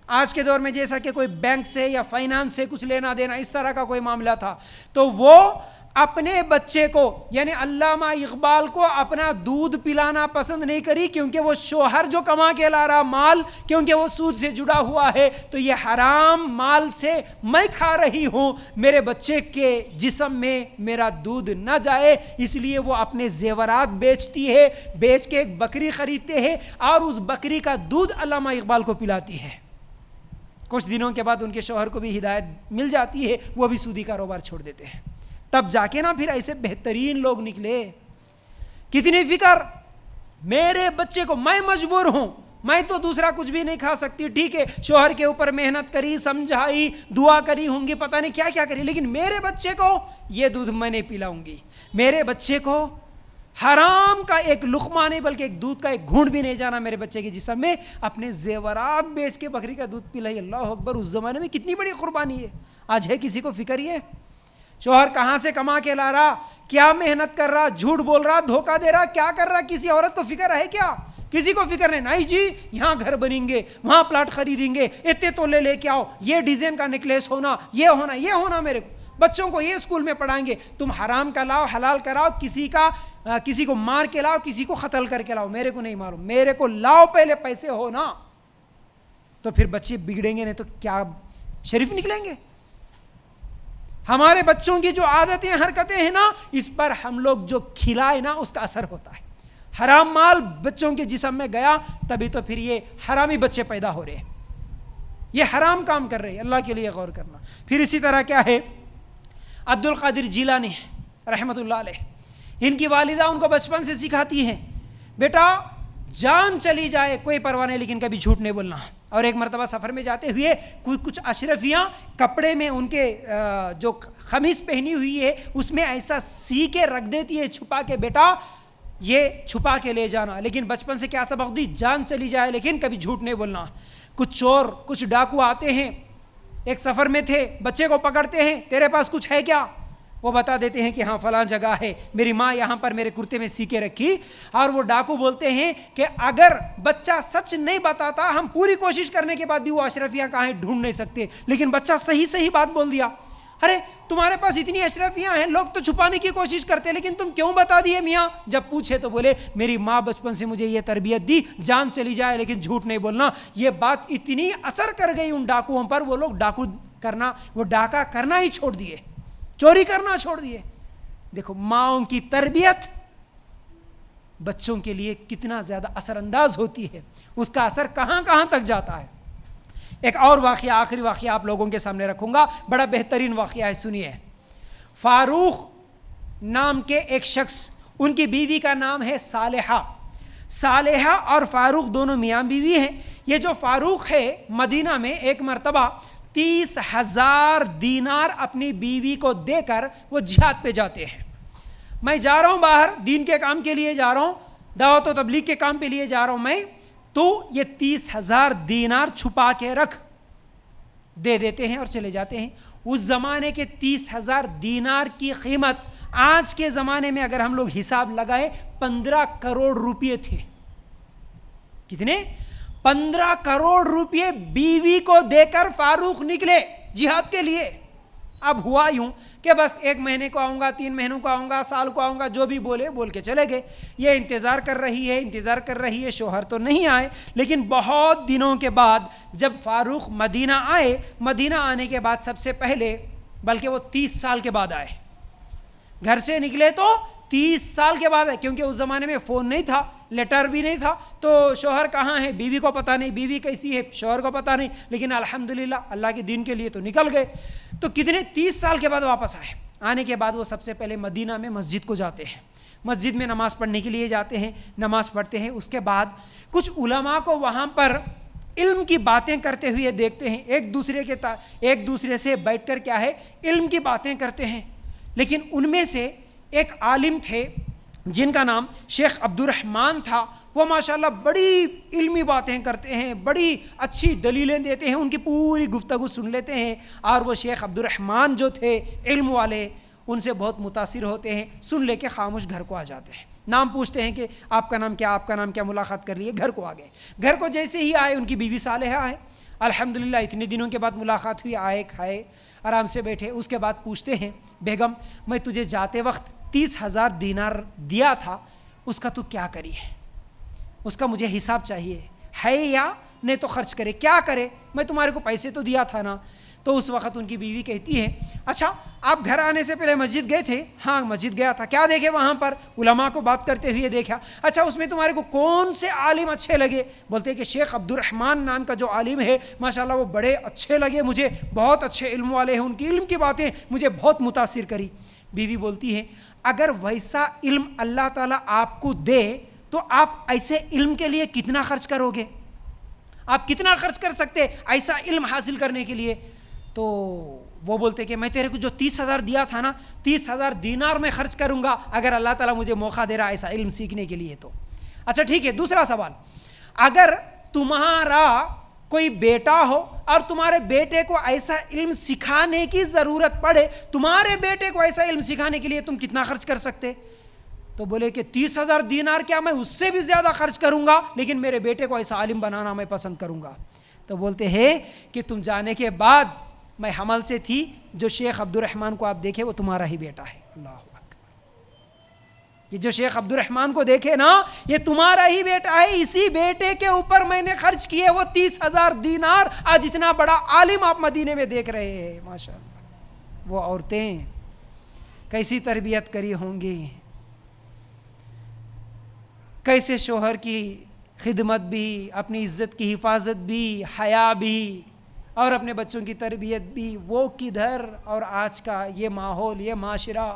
آج کے دور میں جیسا کہ کوئی بینک سے یا فائنانس سے کچھ لینا دینا اس طرح کا کوئی معاملہ تھا، تو وہ اپنے بچے کو یعنی علامہ اقبال کو اپنا دودھ پلانا پسند نہیں کری، کیونکہ وہ شوہر جو کما کے لا رہا مال، کیونکہ وہ سود سے جڑا ہوا ہے، تو یہ حرام مال سے میں کھا رہی ہوں، میرے بچے کے جسم میں میرا دودھ نہ جائے، اس لیے وہ اپنے زیورات بیچتی ہے، بیچ کے ایک بکری خریدتے ہیں اور اس بکری کا دودھ علامہ اقبال کو پلاتی ہے۔ کچھ دنوں کے بعد ان کے شوہر کو بھی ہدایت مل جاتی ہے، وہ بھی سودی کاروبار چھوڑ دیتے ہیں۔ تب جا کے نا پھر ایسے بہترین لوگ نکلے۔ کتنی فکر، میرے بچے کو میں مجبور ہوں، میں تو دوسرا کچھ بھی نہیں کھا سکتی، ٹھیک ہے شوہر کے اوپر محنت کری، سمجھائی، دعا کری ہوں گی، پتہ نہیں کیا کیا کری، لیکن میرے بچے کو یہ دودھ میں نہیں پلاؤں گی، میرے بچے کو حرام کا ایک لقمہ نہیں بلکہ ایک دودھ کا ایک گھونٹ بھی نہیں جانا میرے بچے کے جسم میں، اپنے زیورات بیچ کے بکری کا دودھ پلائی۔ اللہ اکبر، اس زمانے میں کتنی بڑی قربانی ہے۔ آج ہے کسی کو فکر یہ؟ شوہر کہاں سے کما کے لا رہا، کیا محنت کر رہا، جھوٹ بول رہا، دھوکہ دے رہا، کیا کر رہا، کسی عورت کو فکر ہے کیا؟ کسی کو فکر نہیں جی یہاں گھر بنیں گے, وہاں پلاٹ خریدیں گے, اتنے تولے لے کے آؤ, یہ ڈیزائن کا نیکلیس ہونا, یہ ہونا میرے کو, بچوں کو یہ اسکول میں پڑھائیں گے. تم حرام کا لاؤ, حلال کراؤ, کسی کو مار کے لاؤ, کسی کو قتل کر کے لاؤ, میرے کو نہیں معلوم, میرے کو لاؤ پہلے پیسے ہونا. تو پھر بچے بگڑیں گے نہیں تو کیا شریف نکلیں گے؟ ہمارے بچوں کی جو عادتیں حرکتیں ہیں نا, اس پر ہم لوگ جو کھلائے نا اس کا اثر ہوتا ہے. حرام مال بچوں کے جسم میں گیا تبھی تو پھر یہ حرامی بچے پیدا ہو رہے ہیں, یہ حرام کام کر رہے ہیں. اللہ کے لیے غور کرنا. پھر اسی طرح کیا ہے, عبد القادر جیلانی رحمۃ اللہ علیہ, ان کی والدہ ان کو بچپن سے سکھاتی ہیں بیٹا جان چلی جائے کوئی پرواہ نہیں لیکن کبھی جھوٹ نہیں بولنا. اور ایک مرتبہ سفر میں جاتے ہوئے کچھ اشرفیاں کپڑے میں ان کے جو قمیص پہنی ہوئی ہے اس میں ایسا سی کے رکھ دیتی ہے چھپا کے, بیٹا یہ چھپا کے لے جانا. لیکن بچپن سے کیا سبق دی, جان چلی جائے لیکن کبھی جھوٹ نہیں بولنا. کچھ چور کچھ ڈاکو آتے ہیں, ایک سفر میں تھے, بچے کو پکڑتے ہیں, تیرے پاس کچھ ہے کیا؟ وہ بتا دیتے ہیں کہ ہاں فلاں جگہ ہے, میری ماں یہاں پر میرے کرتے میں سی کے رکھی. اور وہ ڈاکو بولتے ہیں کہ اگر بچہ سچ نہیں بتاتا ہم پوری کوشش کرنے کے بعد بھی وہ اشرفیاں کہاں ہیں ڈھونڈ نہیں سکتے, لیکن بچہ صحیح بات بول دیا. ارے تمہارے پاس اتنی اشرفیاں ہیں, لوگ تو چھپانے کی کوشش کرتے لیکن تم کیوں بتا دیے میاں؟ جب پوچھے تو بولے میری ماں بچپن سے مجھے یہ تربیت دی, جان چلی جائے لیکن جھوٹ نہیں بولنا. یہ بات اتنی اثر کر گئی ان ڈاکوؤں پر, وہ لوگ ڈاکہ کرنا ہی چھوڑ دیے, چوری کرنا چھوڑ دیے. دیکھو ماؤں کی تربیت بچوں کے لیے کتنا زیادہ اثر انداز ہوتی ہے, اس کا اثر کہاں کہاں تک جاتا ہے. ایک اور واقعہ, آخری واقعہ آپ لوگوں کے سامنے رکھوں گا, بڑا بہترین واقعہ ہے, سنیے. فاروق نام کے ایک شخص, ان کی بیوی کا نام ہے صالحہ اور فاروق دونوں میاں بیوی ہیں. یہ جو فاروق ہے مدینہ میں ایک مرتبہ 30,000 دینار اپنی بیوی کو دے کر وہ جہاد پہ جاتے ہیں. میں جا رہا ہوں باہر, دین کے کام کے لیے جا رہا ہوں, دعوت و تبلیغ کے کام کے لیے جا رہا ہوں میں, تو یہ 30,000 دینار چھپا کے رکھ دے دیتے ہیں اور چلے جاتے ہیں. اس زمانے کے 30,000 دینار کی قیمت آج کے زمانے میں اگر ہم لوگ حساب لگائیں 15 کروڑ روپے تھے. کتنے؟ 15 کروڑ روپے بیوی کو دے کر فاروق نکلے جہاد کے لیے. اب ہوا یوں کہ بس 1 مہینے کو آؤں گا, 3 مہینوں کو آؤں گا, سال کو آؤں گا, جو بھی بول کے چلے گئے. یہ انتظار کر رہی ہے, شوہر تو نہیں آئے. لیکن بہت دنوں کے بعد جب فاروق مدینہ آئے, مدینہ آنے کے بعد سب سے پہلے, بلکہ وہ 30 سال کے بعد آئے, گھر سے نکلے تو 30 سال کے بعد ہے, کیونکہ اس زمانے میں فون نہیں تھا, لیٹر بھی نہیں تھا, تو شوہر کہاں ہے بیوی کو پتہ نہیں, بیوی کیسی ہے شوہر کو پتہ نہیں. لیکن الحمدللہ اللہ کے دین کے لیے تو نکل گئے. تو کتنے 30 سال کے بعد واپس آئے. آنے کے بعد وہ سب سے پہلے مدینہ میں مسجد کو جاتے ہیں, مسجد میں نماز پڑھنے کے لیے جاتے ہیں, نماز پڑھتے ہیں. اس کے بعد کچھ علماء کو وہاں پر علم کی باتیں کرتے ہوئے دیکھتے ہیں, ایک دوسرے سے بیٹھ کر کیا ہے علم کی باتیں کرتے ہیں. لیکن ان میں سے ایک عالم تھے جن کا نام شیخ عبد الرحمن تھا. وہ ماشاءاللہ بڑی علمی باتیں کرتے ہیں, بڑی اچھی دلیلیں دیتے ہیں, ان کی پوری گفتگو سن لیتے ہیں. اور وہ شیخ عبد الرحمن جو تھے علم والے, ان سے بہت متاثر ہوتے ہیں, سن لے کے خاموش گھر کو آ جاتے ہیں. نام پوچھتے ہیں کہ آپ کا نام کیا, ملاقات کر لیے, گھر کو آ گئے. گھر کو جیسے ہی آئے ان کی بیوی صالحہ ہے, الحمدللہ اتنے دنوں کے بعد ملاقات ہوئی, آئے کھائے آرام سے بیٹھے. اس کے بعد پوچھتے ہیں بیگم میں تجھے جاتے وقت 30,000 دینار دیا تھا, اس کا تو کیا کری ہے, اس کا مجھے حساب چاہیے, ہے یا نہیں تو خرچ کرے, کیا کرے, میں تمہارے کو پیسے تو دیا تھا نا. تو اس وقت ان کی بیوی کہتی ہے اچھا آپ گھر آنے سے پہلے مسجد گئے تھے؟ ہاں مسجد گیا تھا. کیا دیکھے وہاں پر؟ علماء کو بات کرتے ہوئے دیکھا. اچھا اس میں تمہارے کو کون سے عالم اچھے لگے؟ بولتے ہیں کہ شیخ عبد الرحمن نام کا جو عالم ہے ماشاءاللہ وہ بڑے اچھے لگے مجھے, بہت اچھے علم والے ہیں, ان کی علم کی باتیں مجھے بہت متاثر کری. بیوی بولتی ہے اگر ویسا علم اللہ تعالیٰ آپ کو دے تو آپ ایسے علم کے لیے کتنا خرچ کرو گے؟ آپ کتنا خرچ کر سکتے ایسا علم حاصل کرنے کے لیے؟ تو وہ بولتے کہ میں تیرے کو جو 30,000 دیا تھا نا, 30,000 دینار میں خرچ کروں گا اگر اللہ تعالیٰ مجھے موقع دے رہا ایسا علم سیکھنے کے لیے تو. اچھا ٹھیک ہے, دوسرا سوال, اگر تمہارا کوئی بیٹا ہو اور تمہارے بیٹے کو ایسا علم سکھانے کی ضرورت پڑے, تمہارے بیٹے کو ایسا علم سکھانے کے لیے تم کتنا خرچ کر سکتے؟ تو بولے کہ 30,000 دینار کیا میں اس سے بھی زیادہ خرچ کروں گا، لیکن میرے بیٹے کو ایسا عالم بنانا میں پسند کروں گا۔ تو بولتے ہیں کہ تم جانے کے بعد میں حمل سے تھی، جو شیخ عبد الرحمن کو آپ دیکھے وہ تمہارا ہی بیٹا ہے۔ اللہ اکبر، یہ جو شیخ عبد الرحمن کو دیکھے نا، یہ تمہارا ہی بیٹا ہے، اسی بیٹے کے اوپر میں نے خرچ کیے وہ 30,000 دینار، آج اتنا بڑا عالم آپ مدینے میں دیکھ رہے ہیں۔ ماشاءاللہ، وہ عورتیں کیسی تربیت کری ہوں گی، کیسے شوہر کی خدمت بھی، اپنی عزت کی حفاظت بھی، حیا بھی، اور اپنے بچوں کی تربیت بھی، وہ کدھر، اور آج کا یہ ماحول، یہ معاشرہ،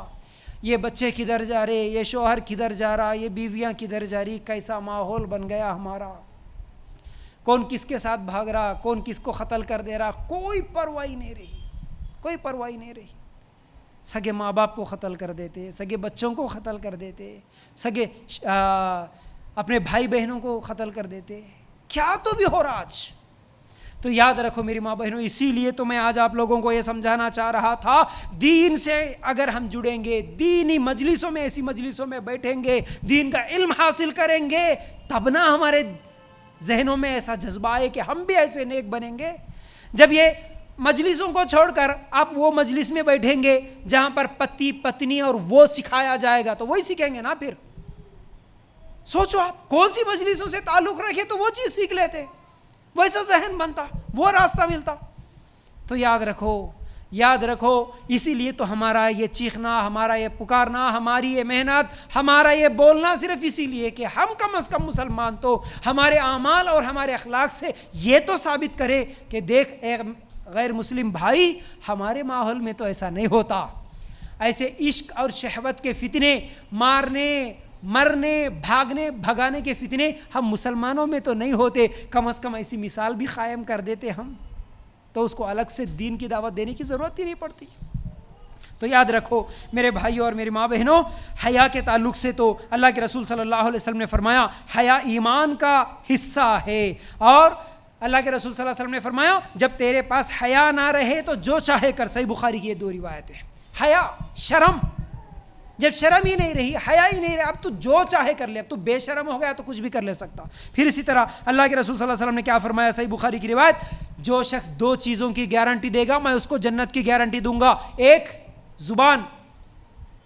یہ بچے کدھر جا رہے، یہ شوہر کدھر جا رہا، یہ بیویاں کدھر جا رہی، کیسا ماحول بن گیا ہمارا، کون کس کے ساتھ بھاگ رہا، کون کس کو قتل کر دے رہا، کوئی پرواہ نہیں رہی، کوئی پرواہ نہیں رہی۔ سگے ماں باپ کو قتل کر دیتے، سگے بچوں کو قتل کر دیتے، سگے اپنے بھائی بہنوں کو قتل کر دیتے، کیا تو بھی ہو رہا آج۔ تو یاد رکھو میری ماں بہنوں، اسی لیے تو میں آج آپ لوگوں کو یہ سمجھانا چاہ رہا تھا، دین سے اگر ہم جڑیں گے، دینی مجلسوں میں، ایسی مجلسوں میں بیٹھیں گے، دین کا علم حاصل کریں گے، تب نہ ہمارے ذہنوں میں ایسا جذبہ آئے کہ ہم بھی ایسے نیک بنیں گے۔ جب یہ مجلسوں کو چھوڑ کر آپ وہ مجلس میں بیٹھیں گے جہاں پر پتی پتنی اور وہ سکھایا جائے گا، تو وہی سیکھیں گے نا۔ پھر سوچو آپ کون سی مجلسوں سے تعلق رکھے تو وہ چیز سیکھ لیتے، ویسا ذہن بنتا، وہ راستہ ملتا۔ تو یاد رکھو، اسی لیے تو ہمارا یہ چیخنا، ہمارا یہ پکارنا، ہماری یہ محنت، ہمارا یہ بولنا صرف اسی لیے کہ ہم کم از کم مسلمان تو ہمارے اعمال اور ہمارے اخلاق سے یہ تو ثابت کرے کہ دیکھ ایک غیر مسلم بھائی، ہمارے ماحول میں تو ایسا نہیں ہوتا، ایسے عشق اور شہوت کے فتنے، مارنے مرنے بھاگنے بھگانے کے فتنے ہم مسلمانوں میں تو نہیں ہوتے، کم از کم ایسی مثال بھی قائم کر دیتے ہم، تو اس کو الگ سے دین کی دعوت دینے کی ضرورت ہی نہیں پڑتی۔ تو یاد رکھو میرے بھائیوں اور میری ماں بہنوں، حیا کے تعلق سے تو اللہ کے رسول صلی اللہ علیہ وسلم نے فرمایا حیا ایمان کا حصہ ہے، اور اللہ کے رسول صلی اللہ علیہ وسلم نے فرمایا جب تیرے پاس حیا نہ رہے تو جو چاہے کر۔ صحیح بخاری کی یہ 2 روایتیں، حیا شرم، جب شرم ہی نہیں رہی، حیا ہی نہیں رہی، اب تو جو چاہے کر لے، اب تو بے شرم ہو گیا تو کچھ بھی کر لے سکتا۔ پھر اسی طرح اللہ کے رسول صلی اللہ علیہ وسلم نے کیا فرمایا، صحیح بخاری کی روایت، جو شخص 2 چیزوں کی گارنٹی دے گا میں اس کو جنت کی گارنٹی دوں گا، ایک زبان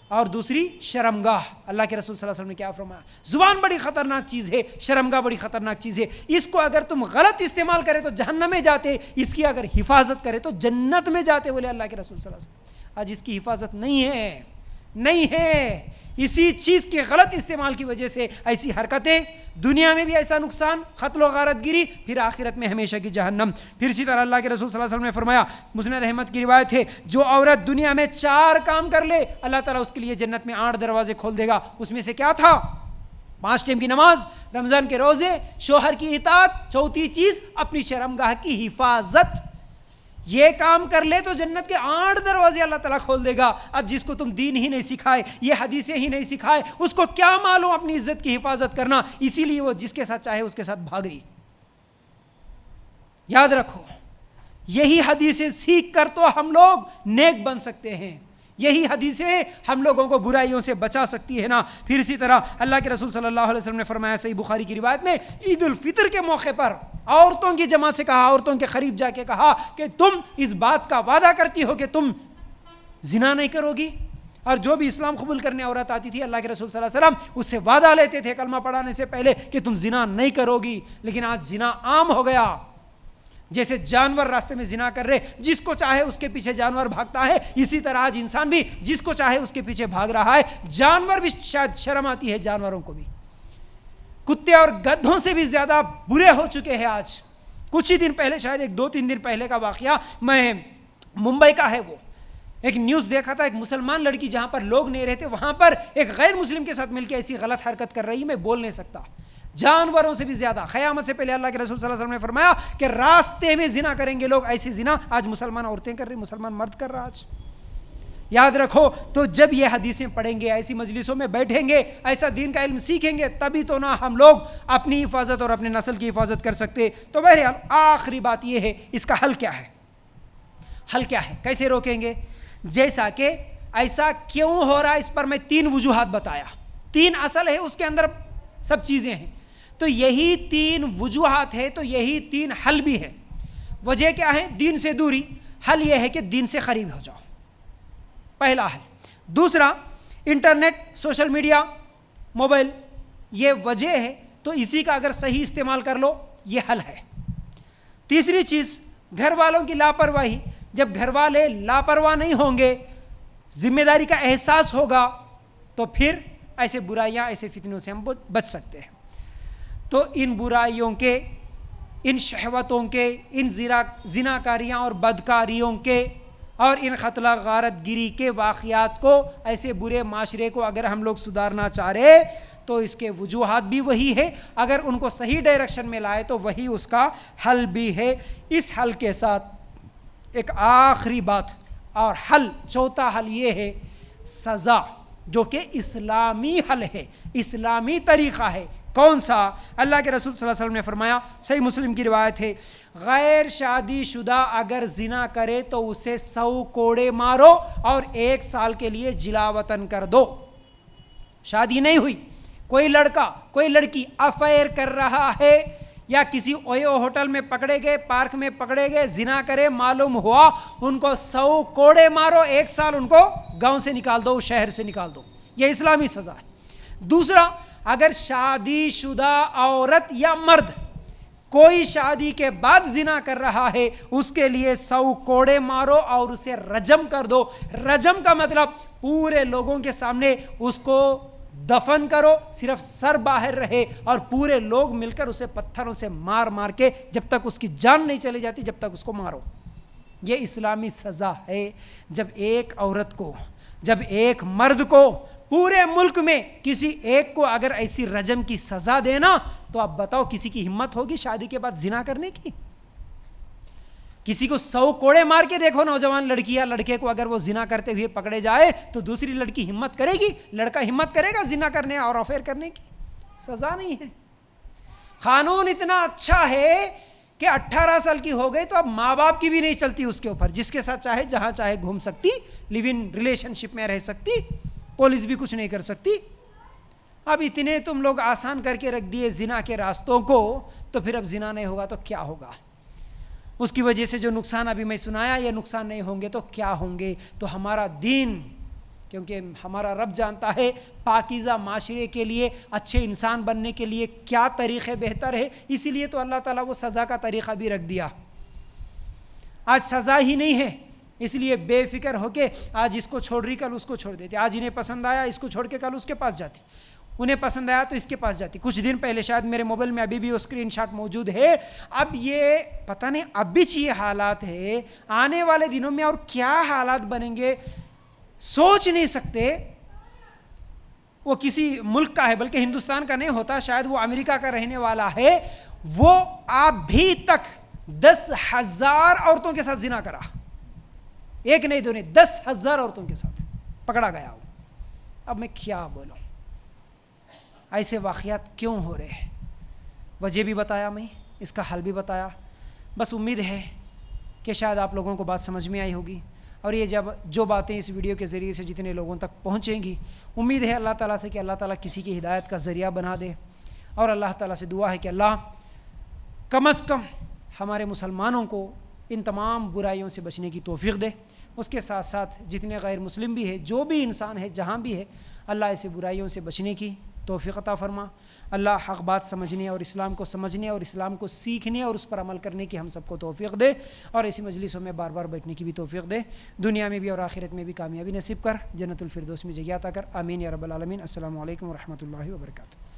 اور دوسری شرمگاہ۔ اللہ کے رسول صلی اللہ علیہ وسلم نے کیا فرمایا، زبان بڑی خطرناک چیز ہے، شرمگاہ بڑی خطرناک چیز ہے، اس کو اگر تم غلط استعمال کرے تو جہنم میں جاتے، اس کی اگر حفاظت کرے تو جنت میں جاتے، بولے اللہ کے رسول صلی اللہ علیہ وسلم۔ آج اس کی حفاظت نہیں ہے، اسی چیز کے غلط استعمال کی وجہ سے ایسی حرکتیں، دنیا میں بھی ایسا نقصان، قتل و غارت گیری، پھر آخرت میں ہمیشہ کی جہنم۔ پھر اسی طرح اللہ کے رسول صلی اللہ علیہ وسلم نے فرمایا، مسند احمد کی روایت ہے، جو عورت دنیا میں 4 کام کر لے اللہ تعالیٰ اس کے لیے جنت میں 8 دروازے کھول دے گا۔ اس میں سے کیا تھا؟ 5 ٹائم کی نماز، رمضان کے روزے، شوہر کی اطاعت، چوتھی چیز اپنی شرمگاہ کی حفاظت۔ یہ کام کر لے تو جنت کے 8 دروازے اللہ تعالیٰ کھول دے گا۔ اب جس کو تم دین ہی نہیں سکھائے، یہ حدیثیں ہی نہیں سکھائے، اس کو کیا معلوم اپنی عزت کی حفاظت کرنا، اسی لیے وہ جس کے ساتھ چاہے اس کے ساتھ بھاگ رہی۔ یاد رکھو، یہی حدیثیں سیکھ کر تو ہم لوگ نیک بن سکتے ہیں، یہی حدیثیں ہم لوگوں کو برائیوں سے بچا سکتی ہے نا۔ پھر اسی طرح اللہ کے رسول صلی اللہ علیہ وسلم نے فرمایا صحیح بخاری کی روایت میں، عید الفطر کے موقع پر عورتوں کی جماعت سے کہا، عورتوں کے قریب جا کے کہا کہ تم اس بات کا وعدہ کرتی ہو کہ تم زنا نہیں کرو گی؟ اور جو بھی اسلام قبول کرنے عورت آتی تھی، اللہ کے رسول صلی اللہ علیہ وسلم اس سے وعدہ لیتے تھے کلمہ پڑھانے سے پہلے کہ تم زنا نہیں کرو گی۔ لیکن آج زنا عام ہو گیا، جیسے جانور راستے میں زنا کر رہے، جس کو چاہے اس کے پیچھے جانور بھاگتا ہے، اسی طرح آج انسان بھی جس کو چاہے اس کے پیچھے بھاگ رہا ہے۔ جانور بھی شاید شرم آتی ہے، جانوروں کو بھی، کتے اور گدھوں سے بھی زیادہ برے ہو چکے ہیں آج۔ کچھ ہی دن پہلے، شاید 2-3 دن پہلے کا واقعہ، میں ممبئی کا ہے، وہ ایک نیوز دیکھا تھا، ایک مسلمان لڑکی جہاں پر لوگ نہیں رہتے وہاں پر ایک غیر مسلم کے ساتھ مل کے ایسی غلط حرکت کر رہی، میں بول نہیں سکتا، جانوروں سے بھی زیادہ۔ قیامت سے پہلے اللہ کے رسول صلی اللہ علیہ وسلم نے فرمایا کہ راستے میں زنا کریں گے لوگ، ایسے زنا آج مسلمان عورتیں کر رہی، مسلمان مرد کر رہا آج۔ یاد رکھو، تو جب یہ حدیثیں پڑھیں گے، ایسی مجلسوں میں بیٹھیں گے، ایسا دین کا علم سیکھیں گے، تبھی تو نہ ہم لوگ اپنی حفاظت اور اپنے نسل کی حفاظت کر سکتے۔ تو بہرحال آخری بات یہ ہے، اس کا حل کیا ہے؟ حل کیا ہے؟ کیسے روکیں گے؟ جیسا کہ ایسا کیوں ہو رہا ہے، اس پر میں 3 وجوہات بتایا۔ 3 اصل ہے، اس کے اندر سب چیزیں ہیں. تو یہی 3 وجوہات ہے، تو یہی 3 حل بھی ہے. وجہ کیا ہے؟ دین سے دوری. حل یہ ہے کہ دین سے قریب ہو جاؤ، پہلا حل. دوسرا انٹرنیٹ، سوشل میڈیا، موبائل، یہ وجہ ہے، تو اسی کا اگر صحیح استعمال کر لو یہ حل ہے. تیسری چیز گھر والوں کی لاپرواہی. جب گھر والے لاپرواہ نہیں ہوں گے، ذمہ داری کا احساس ہوگا، تو پھر ایسے برائیاں، ایسے فتنوں سے ہم بچ سکتے ہیں. تو ان برائیوں کے، ان شہوتوں کے، ان زناکاریاں اور بدکاریوں کے اور ان قتل غارت گری کے واقعات کو، ایسے برے معاشرے کو اگر ہم لوگ سدھارنا چاہ رہے تو اس کے وجوہات بھی وہی ہے. اگر ان کو صحیح ڈائریکشن میں لائے تو وہی اس کا حل بھی ہے. اس حل کے ساتھ ایک آخری بات اور حل، چوتھا حل یہ ہے سزا، جو کہ اسلامی حل ہے، اسلامی طریقہ ہے. کون سا؟ اللہ کے رسول صلی اللہ علیہ وسلم نے فرمایا، صحیح مسلم کی روایت ہے، غیر شادی شدہ اگر زنا کرے تو اسے 100 کوڑے مارو اور 1 سال کے لیے جلا وطن کر دو. شادی نہیں ہوئی، کوئی لڑکا کوئی لڑکی افیئر کر رہا ہے، یا کسی اویو ہوٹل میں پکڑے گئے، پارک میں پکڑے گئے، زنا کرے، معلوم ہوا، ان کو 100 کوڑے مارو، 1 سال ان کو گاؤں سے نکال دو، شہر سے نکال دو. یہ اسلامی سزا ہے. دوسرا، اگر شادی شدہ عورت یا مرد کوئی شادی کے بعد زنا کر رہا ہے، اس کے لیے 100 کوڑے مارو اور اسے رجم کر دو. رجم کا مطلب پورے لوگوں کے سامنے اس کو دفن کرو، صرف سر باہر رہے، اور پورے لوگ مل کر اسے پتھروں سے مار مار کے جب تک اس کی جان نہیں چلی جاتی جب تک اس کو مارو. یہ اسلامی سزا ہے. جب ایک عورت کو، جب ایک مرد کو، پورے ملک میں کسی ایک کو اگر ایسی رجم کی سزا دینا، تو آپ بتاؤ کسی کی ہمت ہوگی شادی کے بعد زنا کرنے کی؟ کسی کو 100 کوڑے مار کے دیکھو، نوجوان لڑکی یا لڑکے کو اگر وہ زنا کرتے ہوئے پکڑے جائے تو دوسری لڑکی ہمت کرے گی؟ لڑکا ہمت کرے گا زنا کرنے اور افیئر کرنے کی؟ سزا نہیں ہے. قانون اتنا اچھا ہے کہ 18 سال کی ہو گئی تو اب ماں باپ کی بھی نہیں چلتی اس کے اوپر، جس کے ساتھ چاہے جہاں چاہے گھوم سکتی، لیو ان ریلیشن شپ میں رہ سکتی، پولیس بھی کچھ نہیں کر سکتی. اب اتنے تم لوگ آسان کر کے رکھ دیے زنا کے راستوں کو، تو پھر اب زنا نہیں ہوگا تو کیا ہوگا؟ اس کی وجہ سے جو نقصان ابھی میں سنایا، یہ نقصان نہیں ہوں گے تو کیا ہوں گے؟ تو ہمارا دین، کیونکہ ہمارا رب جانتا ہے پاکیزہ معاشرے کے لیے، اچھے انسان بننے کے لیے کیا طریقے بہتر ہے، اسی لیے تو اللہ تعالیٰ وہ سزا کا طریقہ بھی رکھ دیا. آج سزا ہی نہیں ہے، اس لیے بے فکر ہو کے آج اس کو چھوڑ رہی، کل اس کو چھوڑ دیتے. آج انہیں پسند آیا اس کو چھوڑ کے کل اس کے پاس جاتی، انہیں پسند آیا تو اس کے پاس جاتی. کچھ دن پہلے شاید میرے موبائل میں ابھی بھی وہ اسکرین شاٹ موجود ہے. اب یہ پتہ نہیں اب بھی یہ حالات ہے، آنے والے دنوں میں اور کیا حالات بنیں گے سوچ نہیں سکتے. وہ کسی ملک کا ہے، بلکہ ہندوستان کا نہیں ہوتا، شاید وہ امریکہ کا رہنے والا ہے، وہ ابھی تک 10,000 عورتوں کے ساتھ زنا کرا. ایک نہیں دو نہیں، 10,000 عورتوں کے ساتھ پکڑا گیا وہ. اب میں کیا بولوں؟ ایسے واقعات کیوں ہو رہے ہیں؟ وجہ بھی بتایا میں، اس کا حل بھی بتایا. بس امید ہے کہ شاید آپ لوگوں کو بات سمجھ میں آئی ہوگی، اور یہ جو باتیں اس ویڈیو کے ذریعے سے جتنے لوگوں تک پہنچیں گی، امید ہے اللہ تعالیٰ سے کہ اللہ تعالیٰ کسی کی ہدایت کا ذریعہ بنا دے. اور اللہ تعالیٰ سے دعا ہے کہ اللہ کم از کم ہمارے مسلمانوں کو ان تمام برائیوں سے بچنے کی توفیق دے. اس کے ساتھ ساتھ جتنے غیر مسلم بھی ہے، جو بھی انسان ہے جہاں بھی ہے، اللہ ایسے برائیوں سے بچنے کی توفیق عطا فرما. اللہ حق بات سمجھنے اور اسلام کو سمجھنے اور اسلام کو سیکھنے اور اس پر عمل کرنے کی ہم سب کو توفیق دے، اور ایسی مجلسوں میں بار بار بیٹھنے کی بھی توفیق دے. دنیا میں بھی اور آخرت میں بھی کامیابی نصیب کر، جنت الفردوس میں جگہ عطا کر. آمین یا رب العالمین. السلام علیکم ورحمۃ اللہ وبرکاتہ.